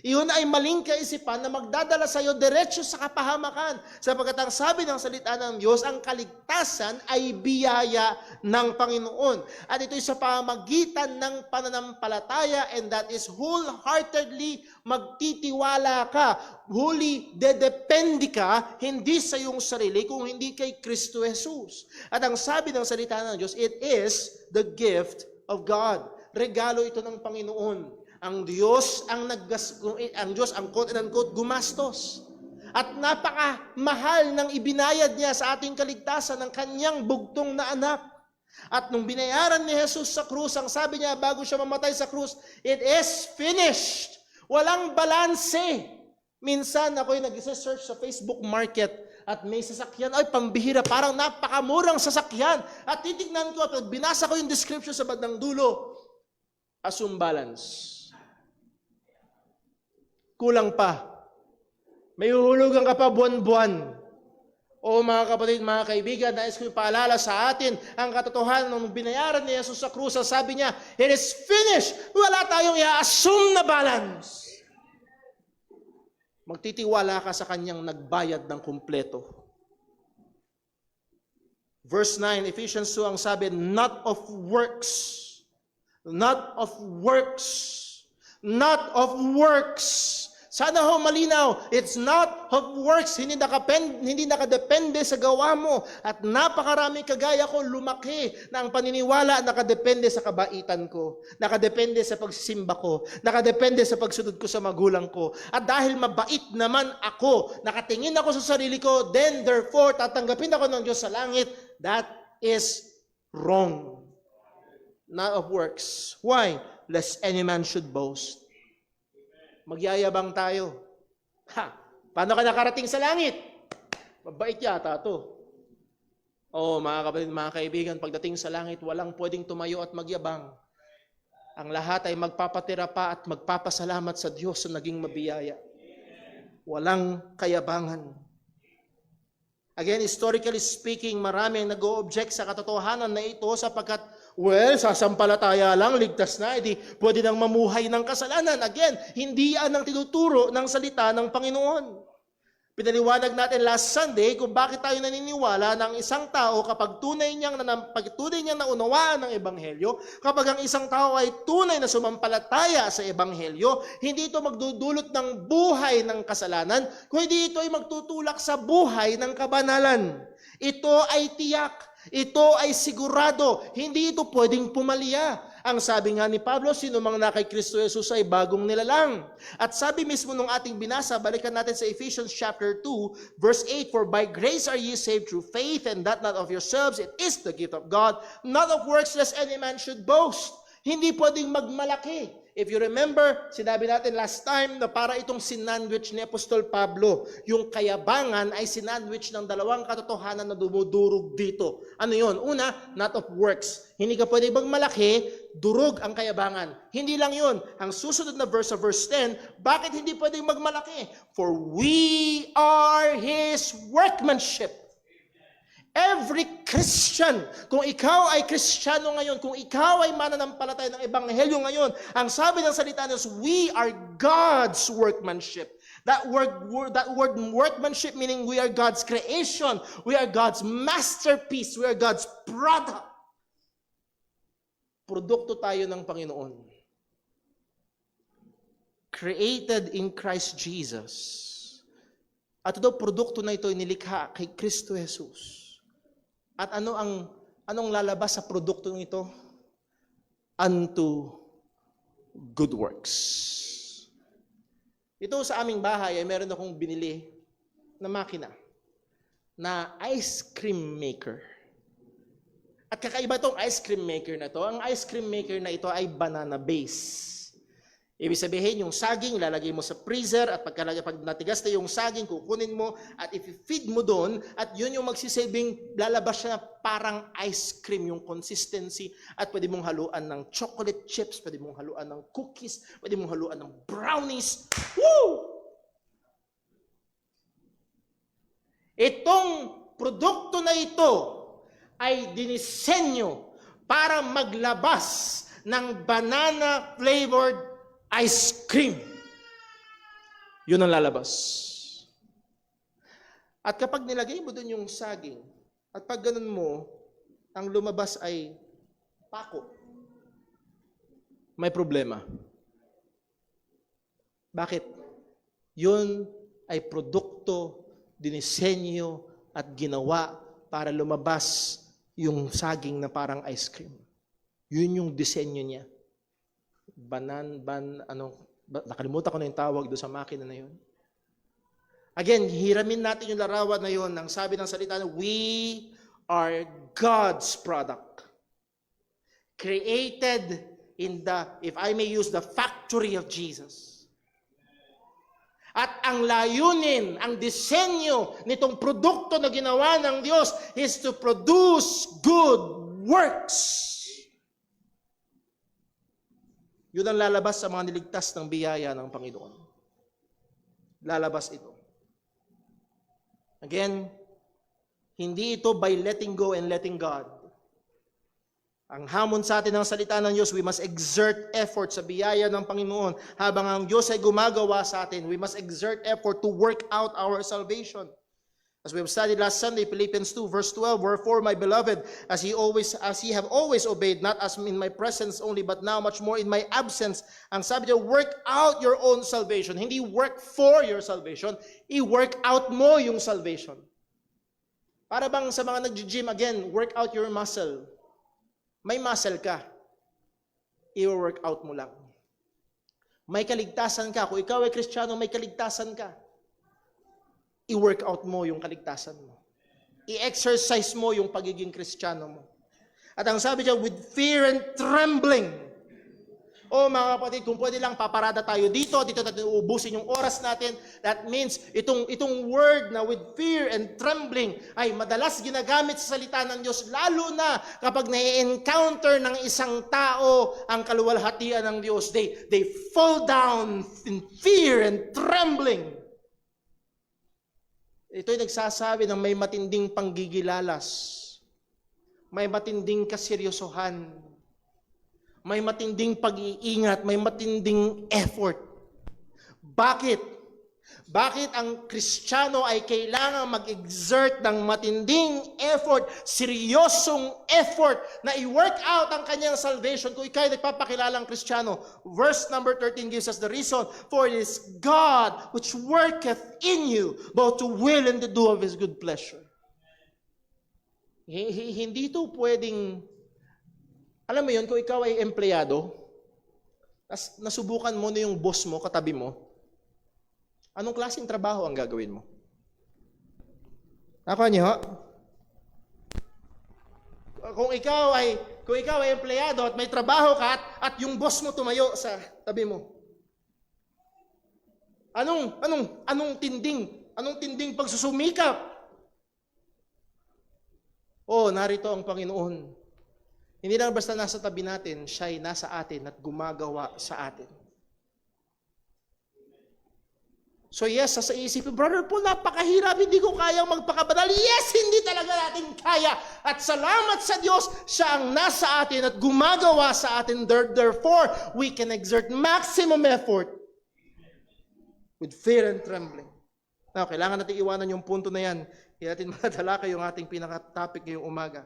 Iyon ay maling kaisipan na magdadala sa iyo diretso sa kapahamakan. Sapagkat ang sabi ng salita ng Diyos, ang kaligtasan ay biyaya ng Panginoon. At ito'y sa pamamagitan ng pananampalataya, and that is wholeheartedly magtitiwala ka. Huli, dedepende ka, hindi sa iyong sarili, kung hindi kay Kristo Jesus. At ang sabi ng salita ng Diyos, it is the gift of God. Regalo ito ng Panginoon. Ang Diyos ang quote and unquote gumastos. At napakamahal ng ibinayad niya sa ating kaligtasan ng kanyang bugtong na anak. At nung binayaran ni Jesus sa krus, ang sabi niya bago siya mamatay sa krus, it is finished. Walang balanse. Minsan ako'y nag-search sa Facebook Market at may sasakyan, ay pambihira, parang napakamurang sasakyan. At titignan ko at binasa ko yung description sa bandang dulo, assume balance. Kulang pa. May uhulugan ka pa buwan-buwan. O mga kapatid, mga kaibigan, nais ko paalala sa atin ang katotohanan ng binayaran ni Jesus sa krus. Sabi niya, it is finished. Wala tayong i-assume na balance. Magtitiwala ka sa kanyang nagbayad ng kumpleto. Verse 9, Ephesians 2, ang sabi, not of works. Not of works. Not of works. Sana ho malinaw, it's not of works. Hindi nakadepende sa gawa mo. At napakarami kagaya ko lumaki na ang paniniwala nakadepende sa kabaitan ko. Nakadepende sa pagsisimba ko. Nakadepende sa pagsunod ko sa magulang ko. At dahil mabait naman ako, nakatingin ako sa sarili ko, then therefore tatanggapin ako ng Diyos sa langit. That is wrong. Not of works. Why? Lest any man should boast. Magyayabang tayo. Paano ka nakarating sa langit? Mabait yata to. Mga kapatid, mga kaibigan, pagdating sa langit, walang pwedeng tumayo at magyabang. Ang lahat ay magpapatira pa at magpapasalamat sa Diyos sa naging mabiyaya. Walang kayabangan. Again, historically speaking, marami ang nag-o-object sa katotohanan na ito sapagkat, sasampalataya lang, ligtas na, edi pwede nang mamuhay ng kasalanan. Again, hindi yan ang tinuturo ng salita ng Panginoon. Pinaliwanag natin last Sunday kung bakit tayo naniniwala ng isang tao kapag tunay niyang naunawaan ng Ebanghelyo, kapag ang isang tao ay tunay na sumampalataya sa Ebanghelyo, hindi ito magdudulot ng buhay ng kasalanan, kundi ito ay magtutulak sa buhay ng kabanalan. Ito ay tiyak, ito ay sigurado, hindi ito pwedeng pumalya. Ang sabi nga ni Pablo, sino mang na kay Kristo Jesus ay bagong nilalang. At sabi mismo nung ating binasa, balikan natin sa Ephesians chapter 2, verse 8, for by grace are ye saved through faith, and that not of yourselves, it is the gift of God, not of works lest any man should boast. Hindi pwedeng magmalaki. If you remember, sinabi natin last time na para itong sinandwich ni Apostol Pablo, yung kayabangan ay sinandwich ng dalawang katotohanan na dumudurog dito. Ano yon? Una, not of works. Hindi ka pwedeng magmalaki, durog ang kayabangan. Hindi lang yon. Ang susunod na verse sa verse 10, bakit hindi pwedeng magmalaki? For we are His workmanship. Every Christian, kung ikaw ay Kristiyano ngayon, kung ikaw ay mananampalataya ng Ebanghelyo ngayon, ang sabi ng salita is, we are God's workmanship. That word workmanship meaning we are God's creation, we are God's masterpiece, we are God's product. Produkto tayo ng Panginoon. Created in Christ Jesus. At ito, produkto na ito inilikha kay Kristo Jesus. At anong lalabas sa produkto nito? Unto good works. Ito sa aming bahay ay meron akong binili na makina na ice cream maker. At kakaiba itong ice cream maker na ito. Ang ice cream maker na ito ay banana base. Ibig sabihin, yung saging, lalagay mo sa freezer at pag natigas na yung saging, kukunin mo at i-feed mo doon at yun yung magsisilbing lalabas siya na parang ice cream yung consistency at pwede mong haluan ng chocolate chips, pwede mong haluan ng cookies, pwede mong haluan ng brownies. Woo! Itong produkto na ito ay dinisenyo para maglabas ng banana flavored ice cream. Yun ang lalabas. At kapag nilagay mo dun yung saging, at pag ganun mo, ang lumabas ay pako, may problema. Bakit? Yun ay produkto, dinisenyo, at ginawa para lumabas yung saging na parang ice cream. Yun yung disenyo niya. Nakalimutan ko na yung tawag doon sa makina na yun. Again, hiramin natin yung larawan na yun. Ang sabi ng salita na, we are God's product. Created in the, if I may use the factory of Jesus. At ang layunin, ang disenyo nitong produkto na ginawa ng Diyos is to produce good works. Yun ang lalabas sa mga niligtas ng biyaya ng Panginoon. Lalabas ito. Again, hindi ito by letting go and letting God. Ang hamon sa atin ng salita ng Diyos, we must exert effort sa biyaya ng Panginoon. Habang ang Diyos ay gumagawa sa atin, we must exert effort to work out our salvation. As we have studied last Sunday, Philippians 2 verse 12, wherefore, my beloved, as ye have always obeyed, not as in my presence only, but now much more in my absence. Ang sabi niya, work out your own salvation. Hindi work for your salvation, i-work out mo yung salvation. Para bang sa mga nag-gym, again, work out your muscle. May muscle ka, i-work out mo lang. May kaligtasan ka. Kung ikaw ay Kristiyano, may kaligtasan ka. I-work out mo yung kaligtasan mo. I-exercise mo yung pagiging Kristiyano mo. At ang sabi niya, with fear and trembling. O mga kapatid, kung pwede lang paparada tayo dito natin uubusin yung oras natin. That means, itong word na with fear and trembling ay madalas ginagamit sa salita ng Diyos, lalo na kapag na-encounter ng isang tao ang kaluwalhatian ng Diyos. They fall down in fear and trembling. Ito'y nagsasabi ng may matinding panggigilalas, may matinding kaseryosohan, may matinding pag-iingat, may matinding effort. Bakit? Bakit ang Kristiyano ay kailangan mag-exert ng matinding effort, seryosong effort na i-work out ang kanyang salvation kung ikaw ay nagpapakilalang Kristiyano? Verse number 13 gives us the reason, for it is God which worketh in you both to will and to do of His good pleasure. Hindi ito pwedeng, alam mo yun, kung ikaw ay empleyado, nasubukan mo na yung boss mo, katabi mo, anong klaseng trabaho ang gagawin mo? Ako niyo? Kung ikaw ay empleyado at may trabaho ka at yung boss mo tumayo sa tabi mo. Anong tinding pagsusumikap? Oh, narito ang Panginoon. Hindi lang basta nasa tabi natin, siya'y nasa atin at gumagawa sa atin. So yes, sa isipin, Brother Paul, napakahirap, hindi ko kayang magpakabanal. Yes, hindi talaga natin kaya. At salamat sa Diyos, siya ang nasa atin at gumagawa sa atin. Therefore, we can exert maximum effort with fear and trembling. Now, kailangan natin iwanan yung punto na yan. Hindi natin madalakay yung ating pinaka-topic ngayong umaga.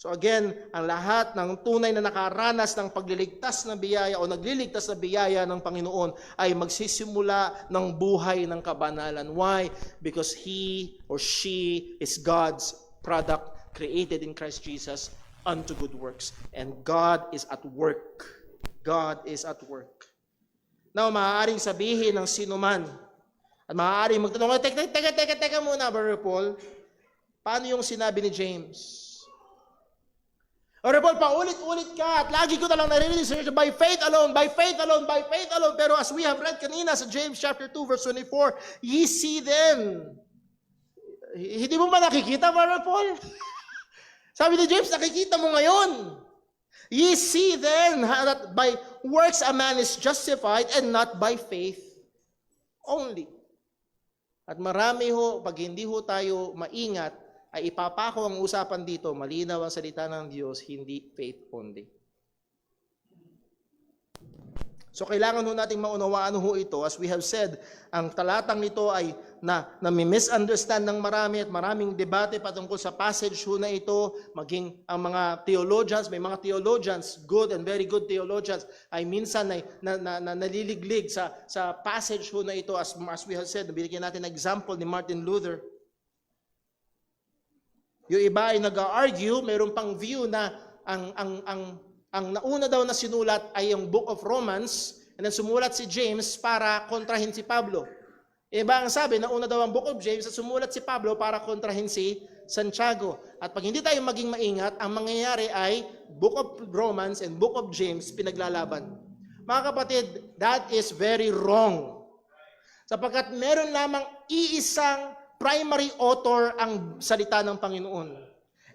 So again, ang lahat ng tunay na nakaranas ng pagliligtas na biyaya o nagliligtas na biyaya ng Panginoon ay magsisimula ng buhay ng kabanalan. Why? Because he or she is God's product created in Christ Jesus unto good works. And God is at work. God is at work. Now, maaaring sabihin ng sino man at maaaring magtanong, teka muna, Brother Paul, paano yung sinabi ni James? Brother Paul, paulit-ulit ka at lagi ko na lang narinig sa by faith alone, by faith alone, by faith alone. Pero as we have read kanina sa James chapter 2 verse 24, ye see them. Hindi mo ba nakikita, Brother Paul? Sabi ni James, nakikita mo ngayon. Ye see then that by works a man is justified and not by faith only. At marami ho, pag hindi ho tayo maingat, ay ipapako ang usapan dito, malinaw ang salita ng Diyos, hindi faith only. So kailangan ho nating maunawaan ho ito. As we have said, ang talatang nito ay misunderstand ng marami at maraming debate patungkol sa passage ho na ito. Maging ang mga theologians, may mga theologians, good and very good theologians, ay minsan ay naliliglig sa passage ho na ito. As we have said, binigyan natin example ni Martin Luther. Yung iba ay nag-argue, mayroon pang view na ang nauna daw na sinulat ay yung Book of Romans, and then sumulat si James para kontrahin si Pablo. Iba ang sabi, nauna daw ang Book of James at sumulat si Pablo para kontrahin si Santiago. At pag hindi tayo maging maingat, ang mangyayari ay Book of Romans and Book of James pinaglalaban. Mga kapatid, that is very wrong. Sapagkat meron lamang iisang primary author ang salita ng Panginoon.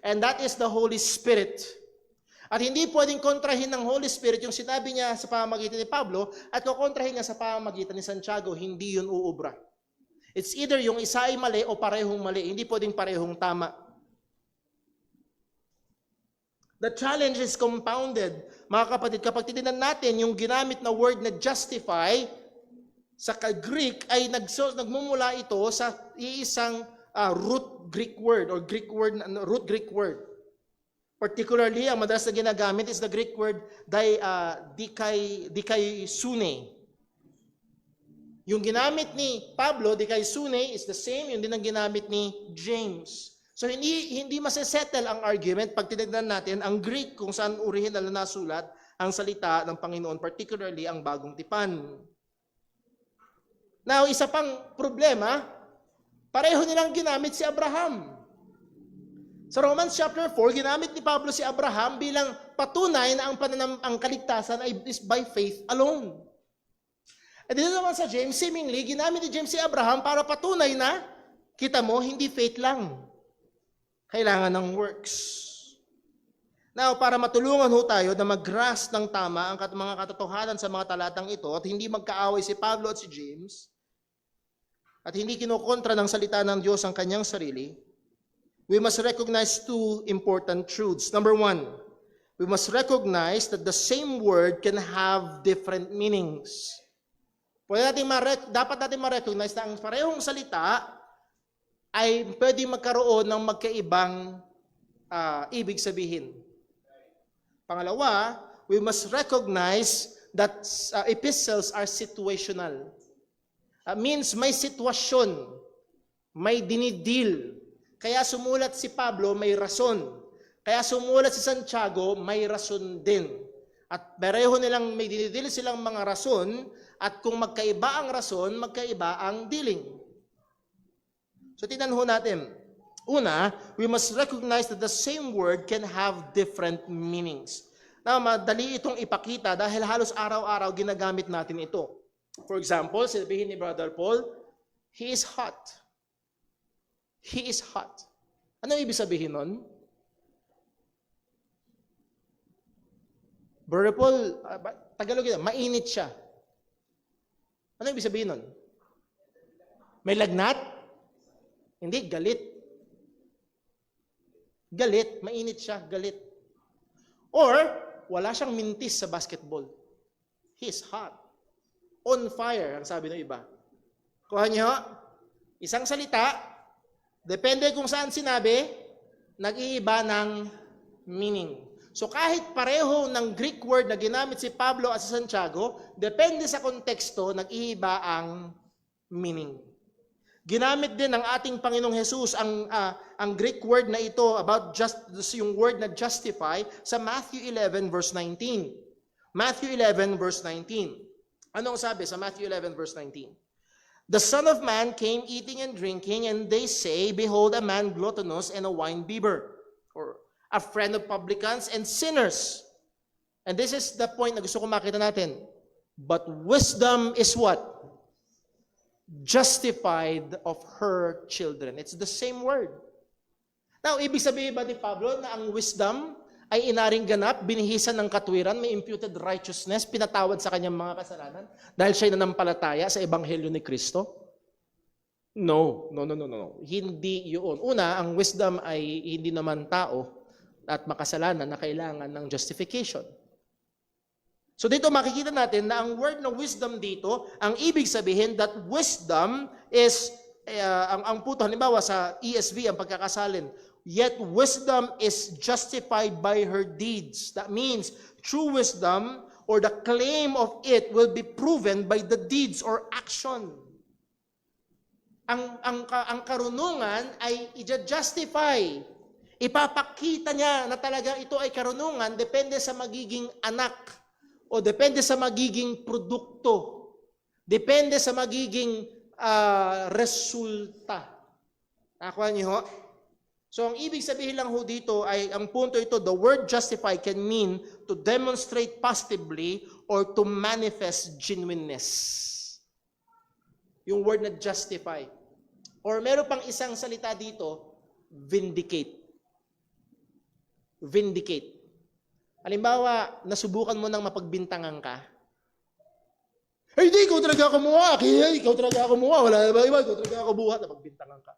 And that is the Holy Spirit. At hindi pwedeng kontrahin ng Holy Spirit yung sinabi niya sa pamamagitan ni Pablo at kukontrahin niya sa pamamagitan ni Santiago. Hindi yun uubra. It's either yung isa ay mali o parehong mali. Hindi pwedeng parehong tama. The challenge is compounded. Mga kapatid, kapag tinignan natin yung ginamit na word na justify, sa Greek ay nagmumula ito sa iisang root Greek word or root Greek word. Particularly, ang madalas na ginagamit is the Greek word dikaisune. Yung ginamit ni Pablo, dikaisune, is the same, yung din ang ginamit ni James. So hindi masesettle ang argument pag tinignan natin ang Greek kung saan original na nasulat ang salita ng Panginoon, particularly ang Bagong Tipan. Now, isa pang problema, pareho nilang ginamit si Abraham. Sa Romans chapter 4, ginamit ni Pablo si Abraham bilang patunay na ang kaligtasan is by faith alone. At dito naman sa James, seemingly, ginamit ni James si Abraham para patunay na, kita mo, hindi faith lang. Kailangan ng works. Now, para matulungan ho tayo na mag-grasp ng tama ang mga katotohanan sa mga talatang ito at hindi magkaaway si Pablo at si James at hindi kinukontra ng salita ng Diyos ang kanyang sarili, we must recognize two important truths. Number one, we must recognize that the same word can have different meanings. Dapat natin ma-recognize na ang parehong salita ay pwede magkaroon ng magkaibang ibig sabihin. Pangalawa, we must recognize that epistles are situational. Means may sitwasyon, may dinidil. Kaya sumulat si Pablo, may rason. Kaya sumulat si Santiago, may rason din. At pareho nilang may dinidil silang mga rason, at kung magkaiba ang rason, magkaiba ang dealing. So tingnan ho natin. Una, we must recognize that the same word can have different meanings. Na madali itong ipakita dahil halos araw-araw ginagamit natin ito. For example, sabihin ni Brother Paul, he is hot. He is hot. Ano ibig sabihin nun? Brother Paul, Tagalog yun, mainit siya. Ano ibig sabihin nun? May lagnat? Hindi, galit. Galit, mainit siya, galit. Or, wala siyang mintis sa basketball. He is hot. On fire, ang sabi ng iba. Kuha niyo, isang salita, depende kung saan sinabi, nag-iiba ng meaning. So kahit pareho ng Greek word na ginamit si Pablo at si Santiago, depende sa konteksto, nag-iiba ang meaning. Ginamit din ng ating Panginoong Jesus ang Greek word na ito about yung word na justify sa Matthew 11 verse 19. Matthew 11 verse 19. Anong sabi sa Matthew 11 verse 19? The Son of Man came eating and drinking, and they say, behold, a man gluttonous and a wine-bibber, or a friend of publicans and sinners. And this is the point na gusto ko makita natin. But wisdom is what? Justified of her children. It's the same word. Now, ibig sabihin ba ni Pablo na ang wisdom ay inaring ganap, binihisan ng katwiran, may imputed righteousness, pinatawad sa kanyang mga kasalanan dahil siya'y nanampalataya sa Ebanghelyo ni Kristo? No. Hindi yun. Una, ang wisdom ay hindi naman tao at makasalanan na kailangan ng justification. So dito makikita natin na ang word na wisdom dito, ang ibig sabihin that wisdom is, ang punto halimbawa sa ESV, ang pagkakasalin, yet wisdom is justified by her deeds. That means true wisdom or the claim of it will be proven by the deeds or action. Ang karunungan ay i-justify. Ipapakita niya na talaga ito ay karunungan depende sa magiging anak o depende sa magiging produkto. Depende sa magiging resulta. Nakuha niyo ho? So ang ibig sabihin lang ho dito ay ang punto ito, the word justify can mean to demonstrate positively or to manifest genuineness. Yung word na justify. Or meron pang isang salita dito, vindicate. Vindicate. Halimbawa, nasubukan mo nang mapagbintangan ka. Hey, hindi, ikaw talaga kumuha. Ikaw talaga kumuha. Wala na ba iba? Ikaw talaga kumuha. Napagbintangan ka.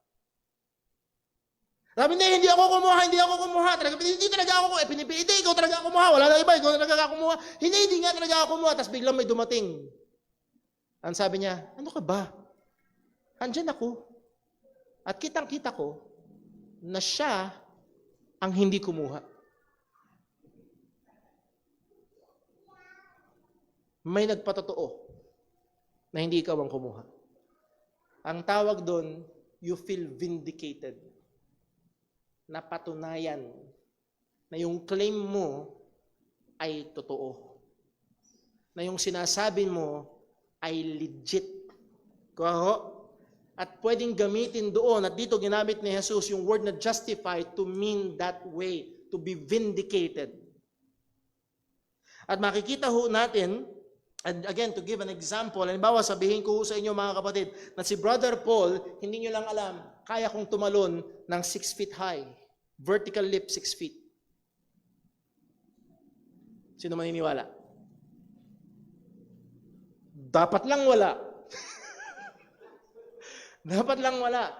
Sabi, hindi ako kumuha. Talaga, hindi talaga ako kumuha. Hindi, ikaw talaga kumuha. Wala na iba, ikaw talaga kumuha. Hindi nga talaga ako kumuha. Tapos biglang may dumating. Ang sabi niya, ano ka ba? Andyan ako. At kitang-kita ko na siya ang hindi kumuha. May nagpatotoo na hindi ikaw ang kumuha. Ang tawag doon, you feel vindicated. Napatunayan na yung claim mo ay totoo. Na yung sinasabi mo ay legit. Kuha. At pwedeng gamitin doon, at dito ginamit ni Jesus yung word na justify to mean that way, to be vindicated. At makikita ho natin, and again, to give an example, halimbawa sabihin ko sa inyo mga kapatid, na si Brother Paul, hindi nyo lang alam, kaya kong tumalon ng 6 feet high, vertical leap 6 feet. Sino maniniwala? Dapat lang wala. Dapat lang wala.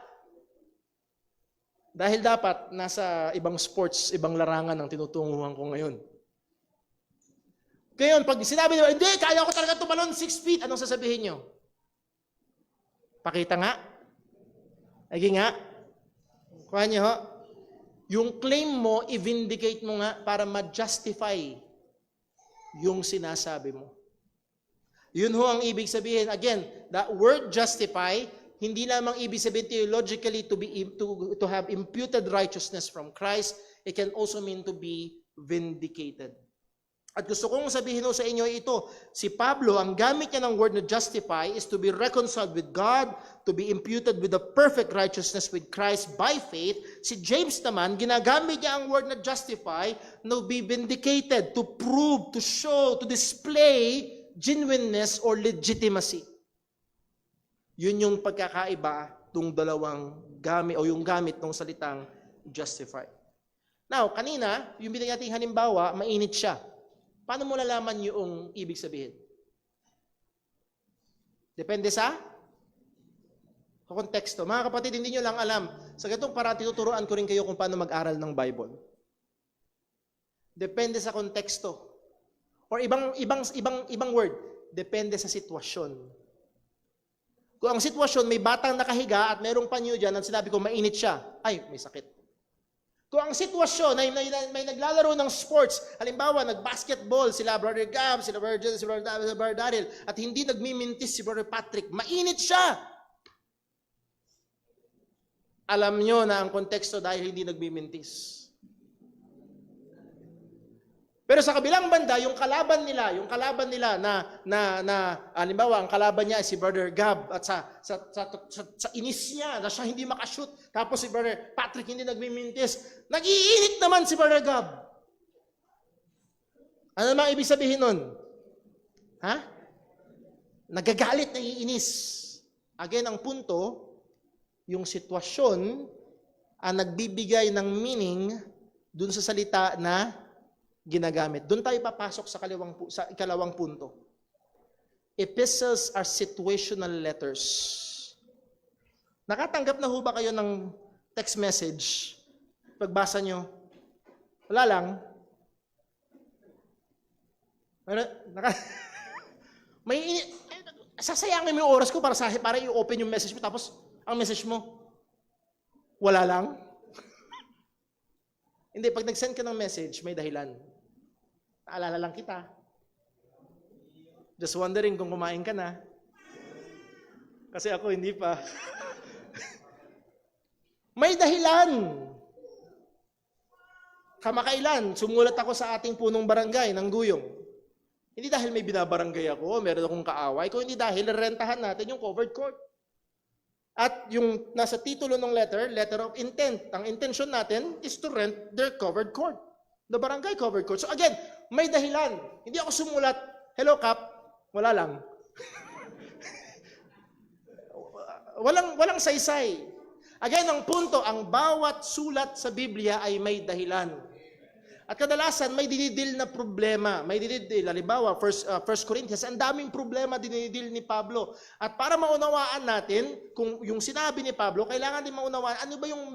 Dahil dapat nasa ibang sports, ibang larangan ang tinutunguhan ko ngayon. Ngayon, pag sinabi nyo, hindi, kaya ko talaga tumalon 6 feet, anong sasabihin nyo? Pakita nga. Lagi nga. Kuha nyo ho. Yung claim mo, i-vindicate mo nga para ma-justify yung sinasabi mo. Yun ho ang ibig sabihin. Again, the word justify, hindi lamang ibig sabihin theologically to have imputed righteousness from Christ, it can also mean to be vindicated. At gusto kong sabihin sa inyo ito, si Pablo, ang gamit niya ng word na justify is to be reconciled with God, to be imputed with the perfect righteousness with Christ by faith. Si James naman, ginagamit niya ang word na justify, to be vindicated, to prove, to show, to display genuineness or legitimacy. Yun yung pagkakaiba ng dalawang gamit o yung gamit ng salitang justify. Now, kanina, yung binigay nating halimbawa, mainit siya. Paano mo nalaman yung ibig sabihin? Depende sa konteksto. Mga kapatid, hindi nyo lang alam. Sa ganitong parang tinuturuan ko rin kayo kung paano mag-aral ng Bible. Depende sa konteksto. Or ibang word, depende sa sitwasyon. Kung ang sitwasyon, may batang nakahiga at merong panyo dyan at sinabi ko, mainit siya. Ay, may sakit. Kung ang sitwasyon, may naglalaro ng sports, halimbawa, nag-basketball, sila Brother Gab, sila Brother Daryl, at hindi nagmimintis si Brother Patrick, mainit siya. Alam nyo na ang konteksto dahil hindi nagmimintis. Pero sa kabilang banda, yung kalaban nila na halimbawa, ang kalaban niya ay si Brother Gab at sa inis niya na siya hindi makashoot. Tapos si Brother Patrick hindi nagmimintis. Nag-iinit naman si Brother Gab. Ano naman ibig sabihin nun? Ha? Nagagalit, naiinis. Again, ang punto, yung sitwasyon ang nagbibigay ng meaning dun sa salita na ginagamit. Doon tayo papasok sa ikalawang punto. Epistles are situational letters. Nakatanggap na ho ba kayo ng text message? Pagbasa nyo, wala lang. Ano, sasayangin mo yung oras ko para i-open yung message mo, tapos ang message mo, wala lang. Hindi, pag nag-send ka ng message, may dahilan. Naalala lang kita. Just wondering kung kumain ka na. Kasi ako hindi pa. May dahilan. Kamakailan, sumulat ako sa ating punong barangay ng Guyong. Hindi dahil may binabarangay ako, meron akong kaaway, kung hindi dahil rentahan natin yung covered court. At yung nasa titulo ng letter of intent. Ang intention natin is to rent their covered court. The barangay covered court. So again, may dahilan. Hindi ako sumulat, hello Kap, wala lang. walang saysay. Again, ang punto, ang bawat sulat sa Biblia ay may dahilan. At kadalasan, may dinidil na problema. May dinidil, halimbawa, 1 Corinthians, ang daming problema dinidil ni Pablo. At para maunawaan natin, kung yung sinabi ni Pablo, kailangan din maunawaan, ano ba yung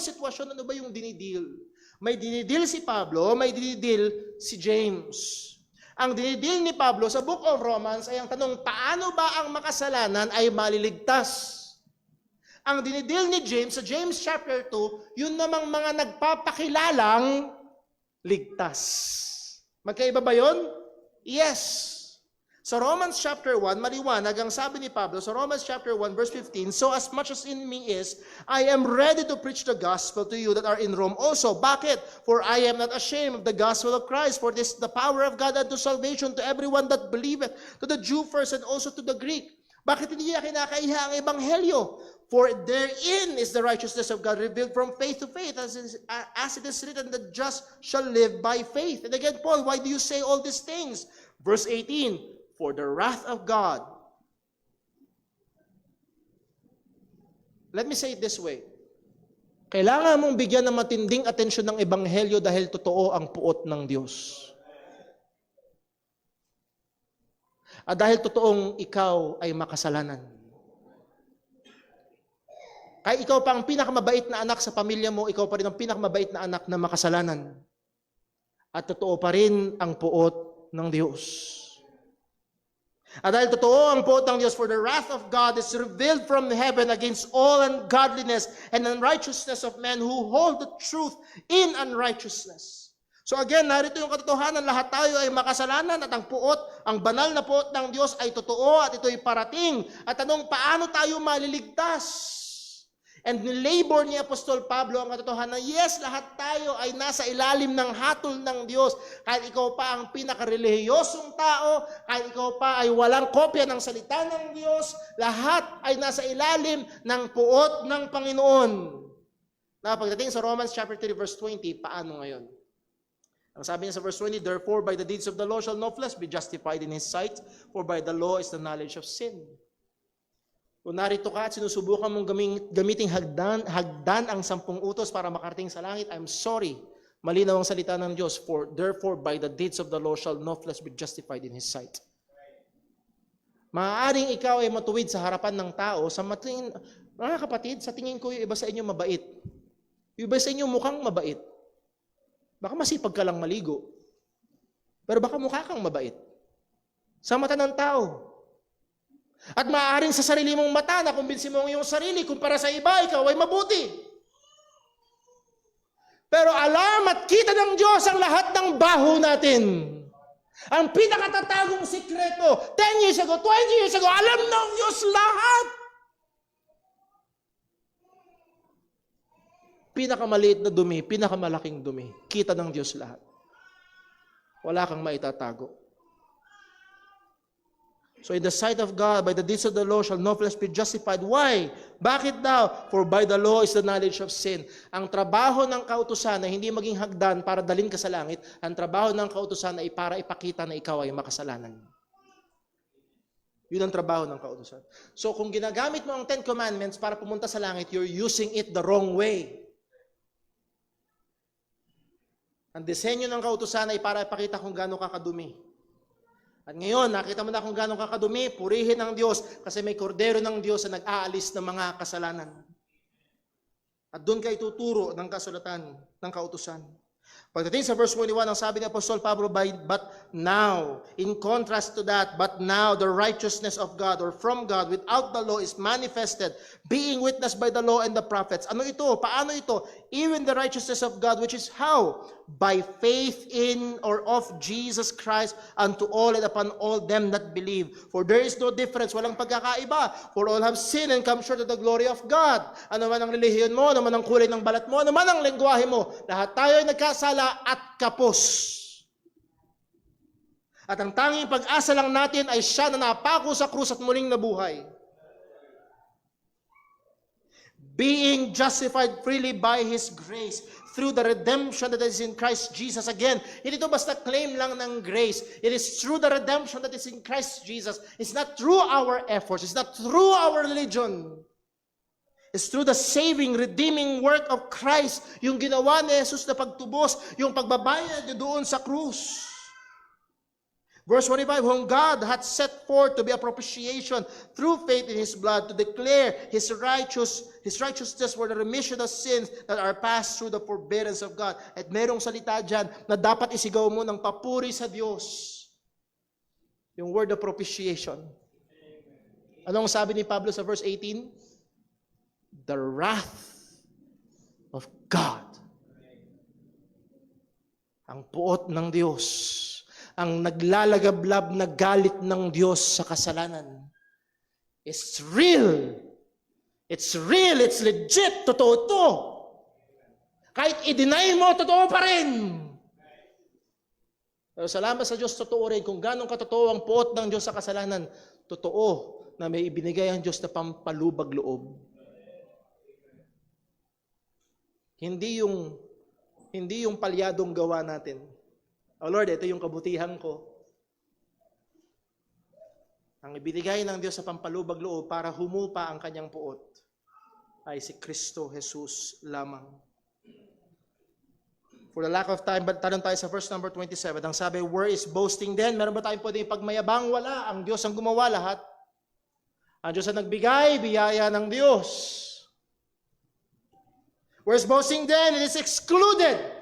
sitwasyon, ano ba yung dinidil? May dinidil si Pablo, may dinidil si James. Ang dinidil ni Pablo sa Book of Romans ay ang tanong, paano ba ang makasalanan ay maliligtas? Ang dinidil ni James sa James chapter 2, yun namang mga nagpapakilalang ligtas. Magkaiba ba yun? Yes. Sa Romans chapter 1, maliwanag ang sabi ni Pablo sa Romans chapter 1 verse 15, so as much as in me is, I am ready to preach the gospel to you that are in Rome also. Bakit? For I am not ashamed of the gospel of Christ, for this is the power of God unto salvation to everyone that believeth, to the Jew first and also to the Greek. Bakit hindi niya kinakaiha ang ebanghelyo? For therein is the righteousness of God revealed from faith to faith, as it is written, the just shall live by faith. And again, Paul, why do you say all these things? Verse 18, for the wrath of God. Let me say it this way. Kailangan mong bigyan ng matinding atensyon ng ebanghelyo dahil totoo ang puot ng Diyos. At dahil totoong ikaw ay makasalanan. Kaya ikaw pa ang pinakamabait na anak sa pamilya mo, ikaw pa rin ang pinakamabait na anak na makasalanan. At totoo pa rin ang puot ng Diyos. At dahil totoo ang puot ng Diyos, for the wrath of God is revealed from heaven against all ungodliness and unrighteousness of men who hold the truth in unrighteousness. So again, narito yung katotohanan, lahat tayo ay makasalanan at ang puot, ang banal na puot ng Diyos ay totoo at ito'y parating. At tanong, paano tayo maliligtas? And nilabor ni Apostol Pablo ang katotohanan, yes, lahat tayo ay nasa ilalim ng hatol ng Diyos. Kahit ikaw pa ang pinakarelihiyosong tao, kahit ikaw pa ay walang kopya ng salita ng Diyos, lahat ay nasa ilalim ng puot ng Panginoon. Na pagdating sa Romans chapter 3 verse 20, paano ngayon? Ang sabi niya sa verse 20, therefore by the deeds of the law shall no flesh be justified in his sight, for by the law is the knowledge of sin. Kung narito ka at sinusubukan mong gamiting hagdan ang 10 utos para makarating sa langit, I'm sorry. Malinaw ang salita ng Diyos. For therefore, by the deeds of the law shall no flesh be justified in His sight. Maaaring ikaw ay matuwid sa harapan ng tao. Mga kapatid, sa tingin ko yung iba sa inyo mabait. Yung iba sa inyo mukhang mabait. Baka masipag ka lang maligo. Pero baka mukha kang mabait. Sa mata ng tao. At maaaring sa sarili mong mata na kumbinsin mo ang iyong sarili kumpara sa iba, ikaw ay mabuti. Pero alam at kita ng Diyos ang lahat ng baho natin. Ang pinakatatagong sikreto, 10 years ago, 20 years ago, alam ng Diyos lahat. Pinakamaliit na dumi, pinakamalaking dumi, kita ng Diyos lahat. Wala kang maitatago. So in the sight of God, by the deeds of the law shall no flesh be justified. Why? Bakit daw? For by the law is the knowledge of sin. Ang trabaho ng kautusan ay hindi maging hagdan para dalhin ka sa langit. Ang trabaho ng kautusan ay para ipakita na ikaw ay makasalanan. Yun ang trabaho ng kautusan. So kung ginagamit mo ang 10 Commandments para pumunta sa langit, you're using it the wrong way. Ang disenyo ng kautusan ay para ipakita kung gaano ka kadumi. At ngayon, nakita mo na kung gaano kakadumi, purihin ang Diyos kasi may kordero ng Diyos na nag-aalis ng mga kasalanan. At doon ka ituturo ng kasulatan ng kautusan. Pagdating sa verse 21, ang sabi ni Apostol Pablo, but now, in contrast to that, but now the righteousness of God or from God without the law is manifested, being witnessed by the law and the prophets. Ano ito? Paano ito? Even the righteousness of God, which is how? By faith in or of Jesus Christ unto all and upon all them that believe. For there is no difference, walang pagkakaiba. For all have sinned and come short of the glory of God. Ano man ang relihiyon mo, ano man ang kulay ng balat mo, ano man ang lengguwahe mo, lahat tayo ay nagkasala at kapos. At ang tanging pag-asa lang natin ay siya na napako sa krus at muling nabuhay. Being justified freely by His grace through the redemption that is in Christ Jesus. Again, hindi ito basta claim lang ng grace. It is through the redemption that is in Christ Jesus. It's not through our efforts. It's not through our religion. It's through the saving, redeeming work of Christ, yung ginawa ni Jesus na pagtubos, yung pagbabayad niya doon sa krus. Verse 25, whom God hath set forth to be a propitiation through faith in His blood, to declare His righteousness for the remission of sins that are passed through the forbearance of God. At merong salita dyan na dapat isigaw mo ng papuri sa Diyos. Yung word of propitiation. Anong sabi ni Pablo sa verse 18? The wrath of God. Ang puot ng Diyos. Ang naglalagablab na galit ng Diyos sa kasalanan. It's real. It's real. It's legit. Totoo to. Kahit i-deny mo, totoo pa rin. Pero salamat sa Diyos, totoo rin. Kung ganong katotoo ang puot ng Diyos sa kasalanan, totoo na may ibinigay ang Diyos na pampalubag loob. Hindi yung palyadong gawa natin. Oh Lord, ito yung kabutihan ko. Ang ibinigay ng Diyos sa pampalubag loob para humupa ang kanyang puot ay si Kristo Jesus lamang. For the lack of time, tanong tayo sa verse number 27. Ang sabi, where is boasting then? Meron ba tayong pwedeng pagmayabang? Wala. Ang Diyos ang gumawa lahat. Ang Diyos ang nagbigay, biyaya ng Diyos. Where's boasting then? It is excluded.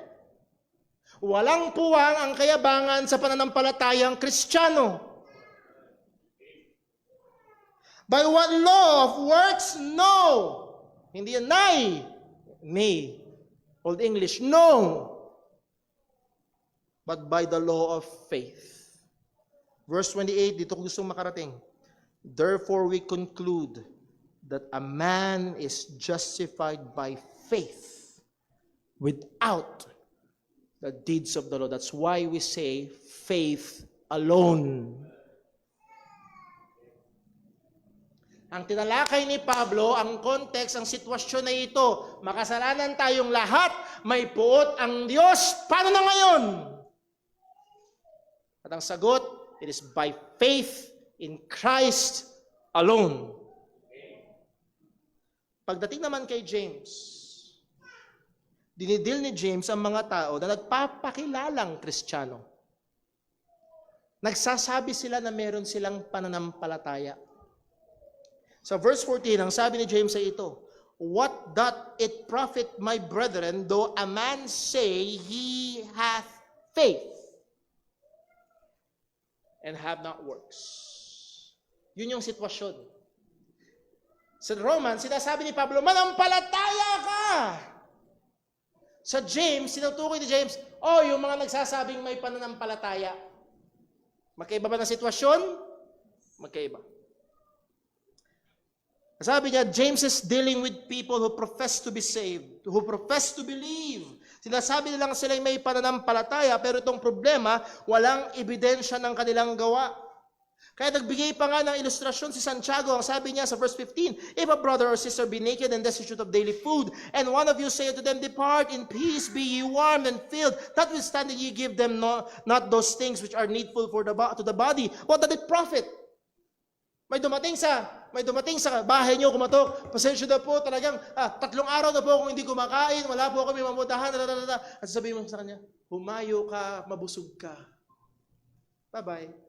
Walang puwang ang kayabangan sa pananampalatayang Kristiyano. By what law of works? No. Hindi yan nay. May. Old English, no. But by the law of faith. Verse 28, dito ko gusto makarating. Therefore we conclude that a man is justified by faith without the deeds of the law. That's why we say faith alone. Ang tinalakay ni Pablo, ang context, ang sitwasyon na ito, makasalanan tayong lahat, may puot ang Diyos. Paano na ngayon? At ang sagot, it is by faith in Christ alone. Pagdating naman kay James, dinidil ni James ang mga tao na nagpapakilalang Kristiyano. Nagsasabi sila na meron silang pananampalataya. Sa verse 14, ang sabi ni James ay ito, what doth it profit, my brethren, though a man say he hath faith and have not works? Yun yung sitwasyon. Sa Romans, sinasabi ni Pablo, manampalataya ka! Sa James, sinutukoy ni James, yung mga nagsasabing may pananampalataya. Magkaiba ba ng sitwasyon? Magkaiba. Sabi niya, James is dealing with people who profess to be saved, who profess to believe. Sinasabi nilang sila may pananampalataya, pero itong problema, walang ebidensya ng kanilang gawa. Kaya nagbigay pa nga ng ilustrasyon si Santiago. Ang sabi niya sa verse 15, if a brother or sister be naked and destitute of daily food, and one of you say to them, depart in peace, be ye warmed and filled, notwithstanding ye give them not those things which are needful for to the body, what doth it profit? May dumating sa bahay niyo, kumatok, pasensya na po, talagang 3 araw na po akong hindi kumakain, wala po kami mamutahan, at sabihin mo sa kanya, humayo ka, mabusog ka. Bye-bye.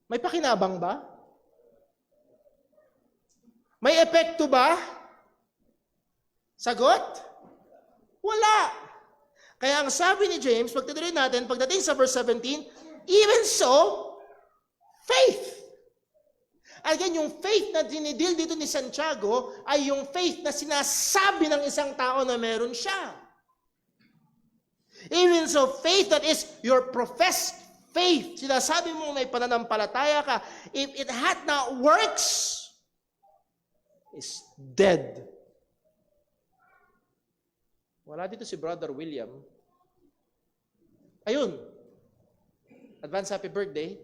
May pakinabang ba? May epekto ba? Sagot? Wala. Kaya ang sabi ni James, pagtutuloy natin, pagdating sa verse 17, even so, faith. Again, yung faith na dinidil dito ni Santiago ay yung faith na sinasabi ng isang tao na meron siya. Even so, faith that is your professed faith. Sinasabi mo may pananampalataya ka. If it had not works, is dead. Wala dito si Brother William. Ayun. Advance happy birthday.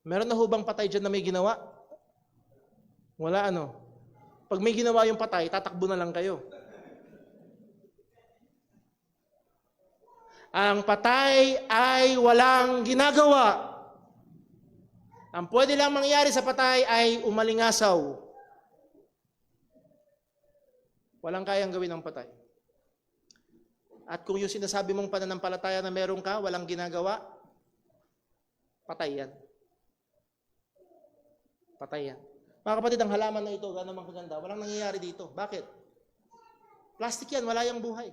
Meron na hubang patay dyan na may ginawa? Wala ano. Pag may ginawa yung patay, tatakbo na lang kayo. Ang patay ay walang ginagawa. Ang pwede lang mangyari sa patay ay umalingasaw. Walang kayang gawin ng patay. At kung yung sinasabi mong pananampalataya na meron ka, walang ginagawa, patay yan. Patay yan. Mga kapatid, ang halaman na ito, gano'n mang kaganda, walang nangyayari dito. Bakit? Plastic yan, wala yang buhay.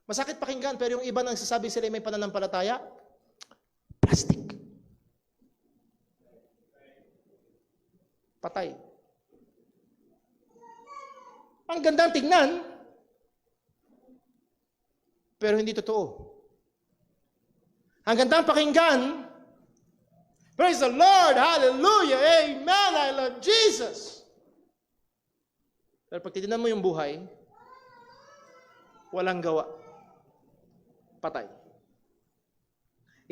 Masakit pakinggan, pero yung iba nagsasabi sila may pananampalataya, plastic. Patay. Ang gandang tingnan, pero hindi totoo. Ang gandang pakinggan, praise the Lord, hallelujah, amen, I love Jesus. Pero pag titignan mo yung buhay, walang gawa. Patay.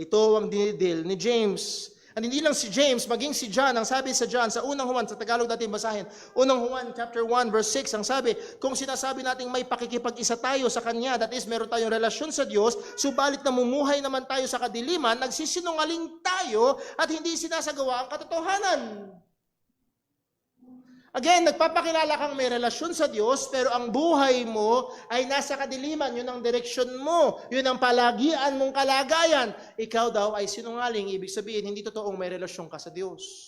Ito ang dinidil ni James. At hindi lang si James, maging si John, ang sabi sa John, sa unang Juan, sa Tagalog natin basahin, unang Juan, chapter 1, verse 6, ang sabi, kung sinasabi natin may pakikipag-isa tayo sa Kanya, that is, meron tayong relasyon sa Diyos, subalit namumuhay naman tayo sa kadiliman, nagsisinungaling tayo at hindi sinasagawa ang katotohanan. Again, nagpapakilala kang may relasyon sa Diyos, pero ang buhay mo ay nasa kadiliman. Yun ang direksyon mo. Yun ang palagian mong kalagayan. Ikaw daw ay sinungaling. Ibig sabihin, hindi totoong may relasyon ka sa Diyos.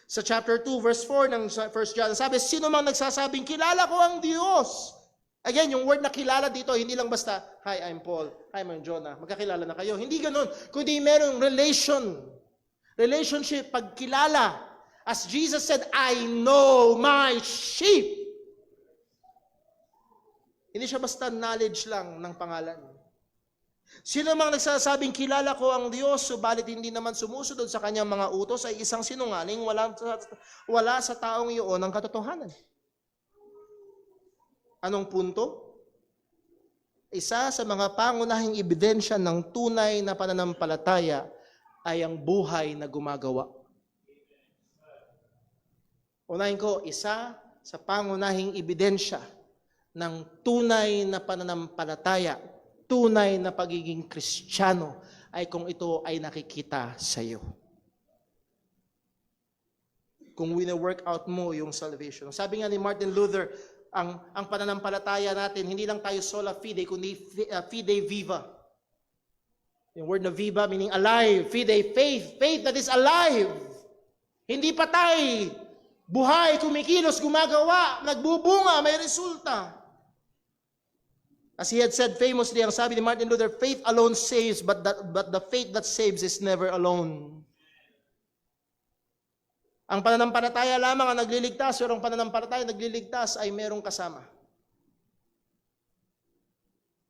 Sa chapter 2, verse 4 ng 1 John, sabi, sino mang nagsasabing, kilala ko ang Diyos. Again, yung word na kilala dito, hindi lang basta, hi, I'm Paul. Hi, I'm Jonah. Magkakilala na kayo. Hindi ganun. Kundi merong relationship, pagkilala. As Jesus said, I know my sheep. Hindi siya basta knowledge lang ng pangalan. Sino mang nagsasabing kilala ko ang Diyos, subalit hindi naman sumusunod sa kanyang mga utos, ay isang sinungaling, wala sa taong iyon ang katotohanan. Anong punto? Isa sa mga pangunahing ebidensya ng tunay na pananampalataya ay ang buhay na gumagawa. Unahin ko, isa sa pangunahing ebidensya ng tunay na pananampalataya, tunay na pagiging Kristiyano, ay kung ito ay nakikita sa iyo. Kung wina-work out mo yung salvation. Sabi nga ni Martin Luther, ang pananampalataya natin, hindi lang tayo sola fide, kundi fide viva. Yung word na viva meaning alive. Fide, faith that is alive. Hindi patay. Buhay, kumikilos, gumagawa, nagbubunga, may resulta. As he had said famously, ang sabi ni Martin Luther, faith alone saves, but the faith that saves is never alone. Ang pananampalataya lamang ang nagliligtas, pero ang pananampalataya nagliligtas ay merong kasama.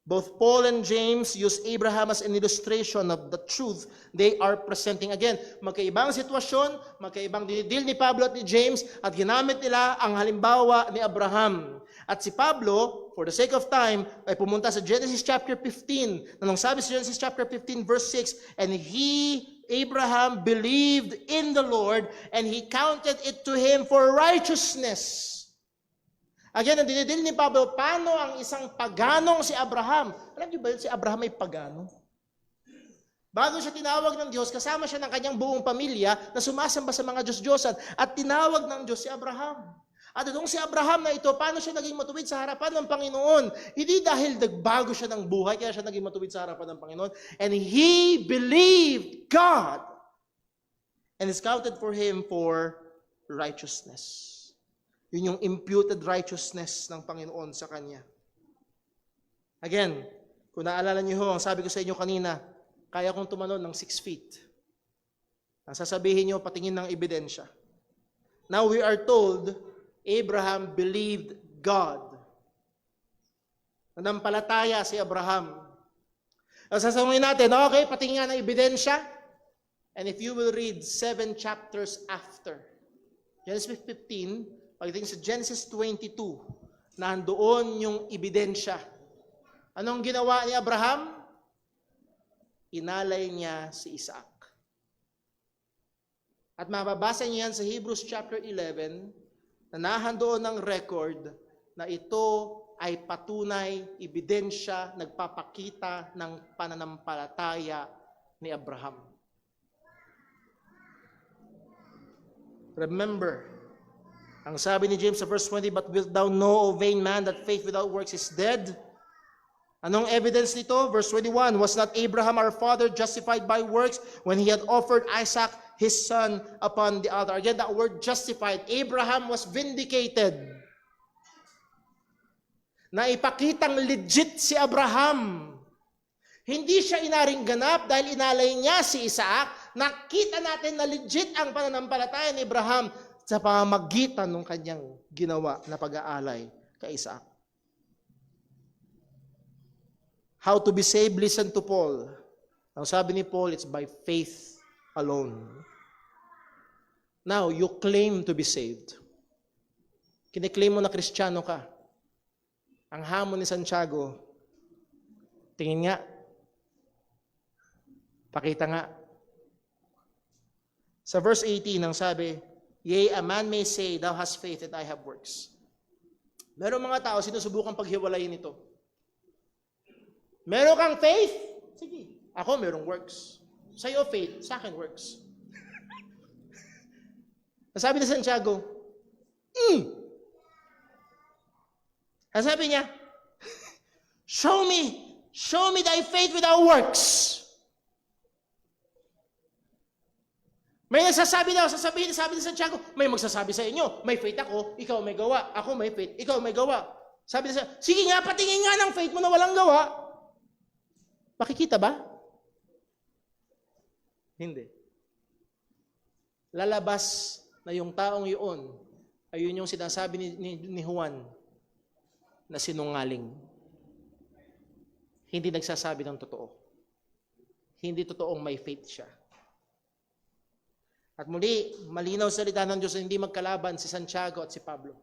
Both Paul and James use Abraham as an illustration of the truth they are presenting. Again, magkaibang sitwasyon, magkaibang dinidil ni Pablo at ni James, at ginamit nila ang halimbawa ni Abraham. At si Pablo, for the sake of time, ay pumunta sa Genesis chapter 15. Nang sabi sa Genesis chapter 15 verse 6, and Abraham believed in the Lord, and he counted it to him for righteousness. Again, ang dinidil ni Pablo, paano ang isang paganong si Abraham? Alam niyo ba yun, si Abraham ay pagano? Bago siya tinawag ng Diyos, kasama siya ng kanyang buong pamilya na sumasamba sa mga Diyos-Diyosan at tinawag ng Diyos si Abraham. At itong si Abraham na ito, paano siya naging matuwid sa harapan ng Panginoon? Hindi dahil nagbago siya ng buhay, kaya siya naging matuwid sa harapan ng Panginoon. And he believed God. And it's counted for him for righteousness. Yun yung imputed righteousness ng Panginoon sa kanya. Again, kung naalala niyo ho, ang sabi ko sa inyo kanina, kaya kong tumanon ng 6 feet. Ang sasabihin niyo, patingin ng ebidensya. Now we are told, Abraham believed God. Nanampalataya si Abraham. Ang sasabihin natin, okay, patingin nga ng ebidensya. And if you will read 7 chapters after, Genesis 15, pagdating sa Genesis 22, nandoon yung ebidensya. Anong ginawa ni Abraham? Inalay niya si Isaac. At mababasa niyo yan sa Hebrews chapter 11, na nahandoon ng record na ito ay patunay, ebidensya, nagpapakita ng pananampalataya ni Abraham. Remember, ang sabi ni James sa verse 20, but wilt thou know, O vain man, that faith without works is dead? Anong evidence nito? Verse 21, was not Abraham our father justified by works when he had offered Isaac his son upon the altar? Again, that word justified. Abraham was vindicated. Naipakitang legit si Abraham. Hindi siya inaring ganap dahil inalay niya si Isaac. Nakita natin na legit ang pananampalataya ni Abraham sa pamamagitan ng kanyang ginawa na pag-aalay kay Isaac. How to be saved? Listen to Paul. Ang sabi ni Paul, it's by faith alone. Now, you claim to be saved. Kiniklaim mo na Kristiyano ka. Ang hamon ni Santiago, tingin nga, pakita nga. Sa verse 18, ang sabi, yea, a man may say, thou hast faith and I have works. Meron mga tao, sinusubukang paghiwalayin ito. Meron kang faith? Sige. Ako merong works. Sa'yo faith, sa akin works. Sabi ni Santiago, Ang sabi niya, show me thy faith without works. May nagsasabi daw, sabi ni Santiago, may magsasabi sa inyo, may faith ako, ikaw may gawa. Ako may faith, ikaw may gawa. Sabi ni Santiago, sige nga, patingin nga ng faith mo na walang gawa. Makikita ba? Hindi. Lalabas na yung taong yun, ayun yung sinasabi ni Juan na sinungaling. Hindi nagsasabi ng totoo. Hindi totoong may faith siya. At muli, malinaw salita ng Diyos na hindi magkalaban si Santiago at si Pablo.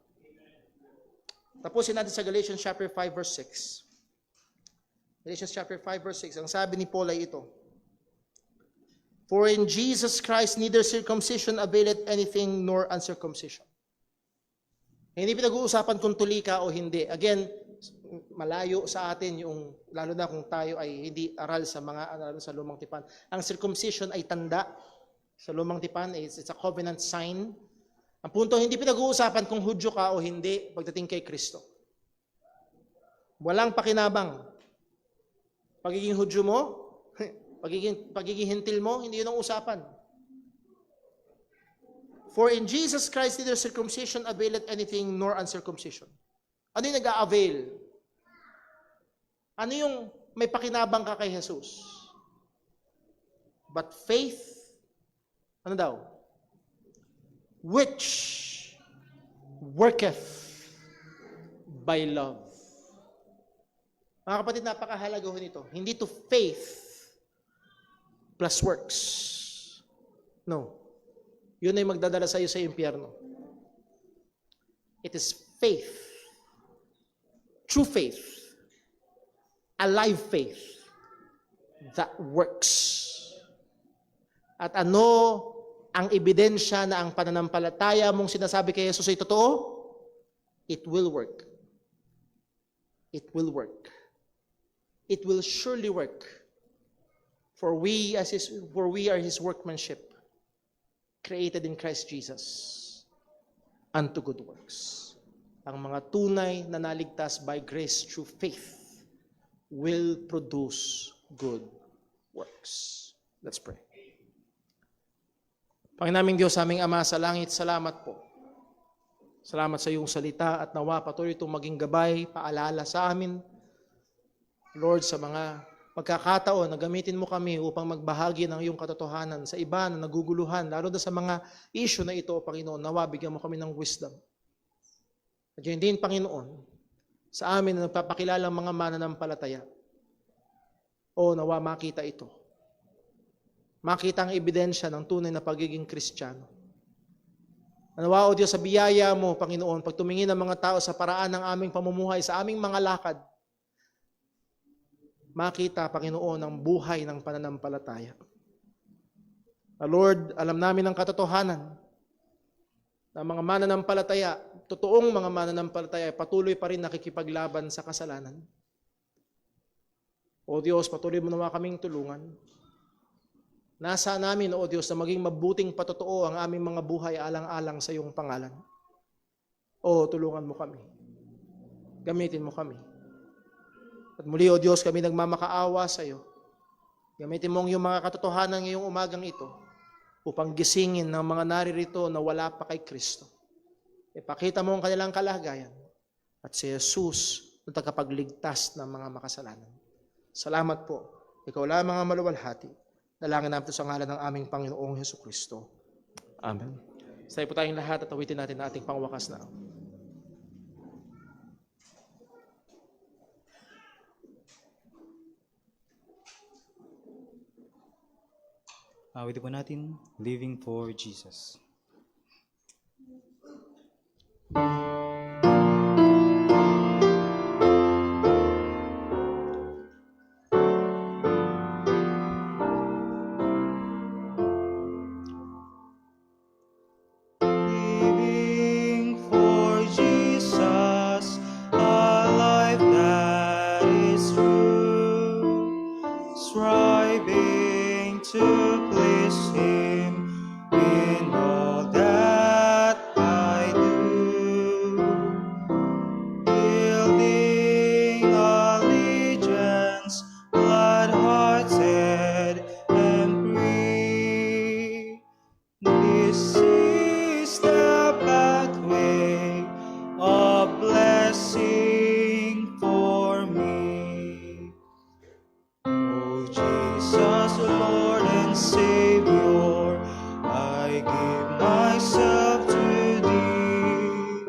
Tapusin natin sa Galatians chapter 5 verse 6. Galatians chapter 5 verse 6. Ang sabi ni Paul ay ito. For in Jesus Christ neither circumcision availeth anything nor uncircumcision. Hindi pinag-uusapan kung tuli ka o hindi. Again, malayo sa atin yung, lalo na kung tayo ay hindi aral sa sa lumang tipan. Ang circumcision ay tanda. Sa lumang tipan, it's a covenant sign. Ang punto, hindi pinag-uusapan kung Hudyo ka o hindi pagdating kay Kristo. Walang pakinabang. Pagiging Hudyo mo, pagiging hintil mo, hindi yun ang usapan. For in Jesus Christ neither circumcision availeth anything nor uncircumcision. Ano yung nag-a-avail? Ano yung may pakinabang ka kay Jesus? But faith, ano daw? Which worketh by love. Mga kapatid, napakahalaga ho nito. Hindi to faith plus works. No. Yun ay magdadala sa iyo sa impyerno. It is faith. True faith. Alive faith that works. At ano ang ebidensya na ang pananampalataya mong sinasabi kay Jesus ay totoo? It will work. It will work. It will surely work. For we are His workmanship, created in Christ Jesus, unto good works. Ang mga tunay na naligtas by grace through faith will produce good works. Let's pray. Panginoon naming Diyos, aming Ama sa langit, salamat po Salamat sa iyong salita at nawa patuloy itong maging gabay, paalala sa amin, Lord, sa mga pagkakataon na gamitin mo kami upang magbahagi ng iyong katotohanan sa iba na naguguluhan, lalo na sa mga issue na ito, Panginoon, nawa bigyan mo kami ng wisdom. At yun din, Panginoon, sa amin na nagpapakilala ang mga mananampalataya, o nawa makita ito. Makita ang ebidensya ng tunay na pagiging Kristiyano. Nawa, O Diyos, sa biyaya mo, Panginoon, pag tumingin ang mga tao sa paraan ng aming pamumuhay, sa aming mga lakad, makita, Panginoon, ang buhay ng pananampalataya. Lord, alam namin ang katotohanan na mga mananampalataya, totoong mga mananampalataya, patuloy pa rin nakikipaglaban sa kasalanan. O Diyos, patuloy mo naman kaming tulungan. Nasa namin, O Diyos, na maging mabuting patotoo ang aming mga buhay alang-alang sa iyong pangalan. O, tulungan mo kami. Gamitin mo kami. At muli, O Diyos, kami nagmamakaawa sa iyo. Gamitin mo ang iyong mga katotohanan ngayong umagang ito upang gisingin ng mga naririto na wala pa kay Kristo. Ipakita mo ang kanilang kalagayan at si Jesus na tagapagligtas ng mga makasalanan. Salamat po. Ikaw lamang ang maluwalhati. Dalangin namin ito sa ngalan ng aming Panginoong Jesucristo. Amen. Sa po tayong lahat at awitin natin na ating pangwakas na. Awitin po natin, Living for Jesus. Living for Jesus, a life that is true, striving to please Him in all that I do, building allegiance, glad-hearted and free. This is the pathway of blessing for me. Oh Jesus, Lord and Savior, I give myself to Thee,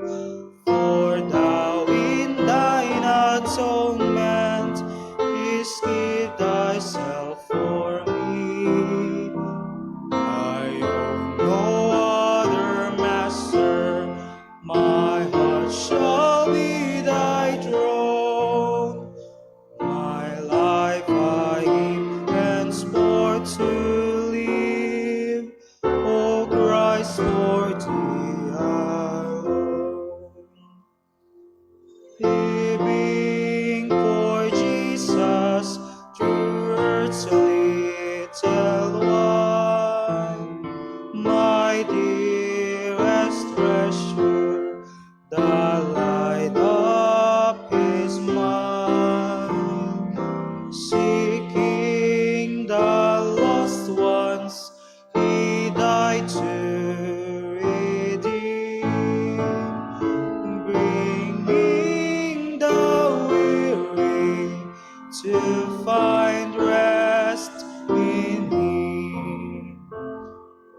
for Thou in Thine atonement didst give Thyself for me. I own no other master, my heart shall be Thy throne. My life I give henceforth to live, O Christ, for Thee alone. Living for Jesus, through earth's little one, my dearest treasure, the light of His mind, seeking the lost ones, He died to redeem, bringing the weary to find rest in Him.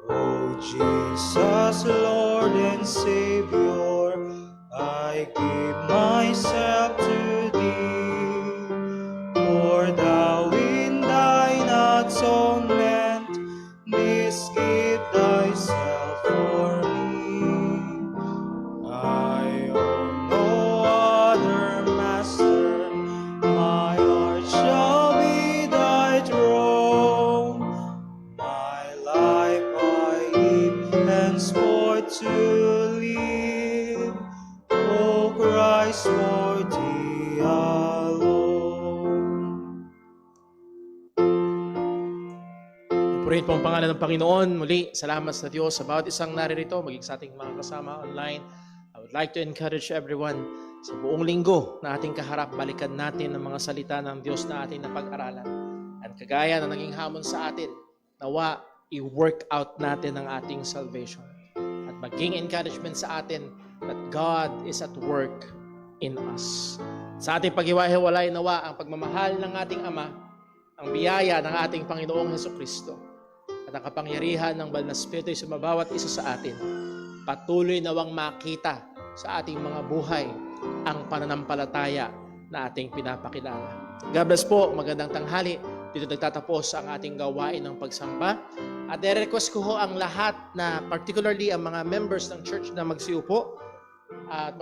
Oh Jesus, Lord and Savior, I give myself to Thee, for Thou in Thine atonement didst give Thyself for me. I own no other master, my heart shall be Thy throne. My life I give henceforth to live, O Christ, for Thee alone. Purihin po ang pangalan ng Panginoon. Muli, salamat sa Diyos sa bawat isang naririto, maging sa ating mga kasama online. I would like to encourage everyone sa buong linggo na ating kaharap, balikan natin ang mga salita ng Diyos na ating napag-aralan. At kagaya na naging hamon sa atin, nawa, i-work out natin ang ating salvation. At maging encouragement sa atin that God is at work in us. Sa ating paghiwa-hiwalay nawa ang pagmamahal ng ating Ama, ang biyaya ng ating Panginoong Hesukristo, at ang kapangyarihan ng Banal na Espiritu sa bawat isa sa atin, patuloy nawang makita sa ating mga buhay ang pananampalataya na ating pinapakilala. God bless po, magandang tanghali. Dito nagtatapos ang ating gawain ng pagsamba. At i-request ko ho ang lahat na particularly ang mga members ng church na magsiupo at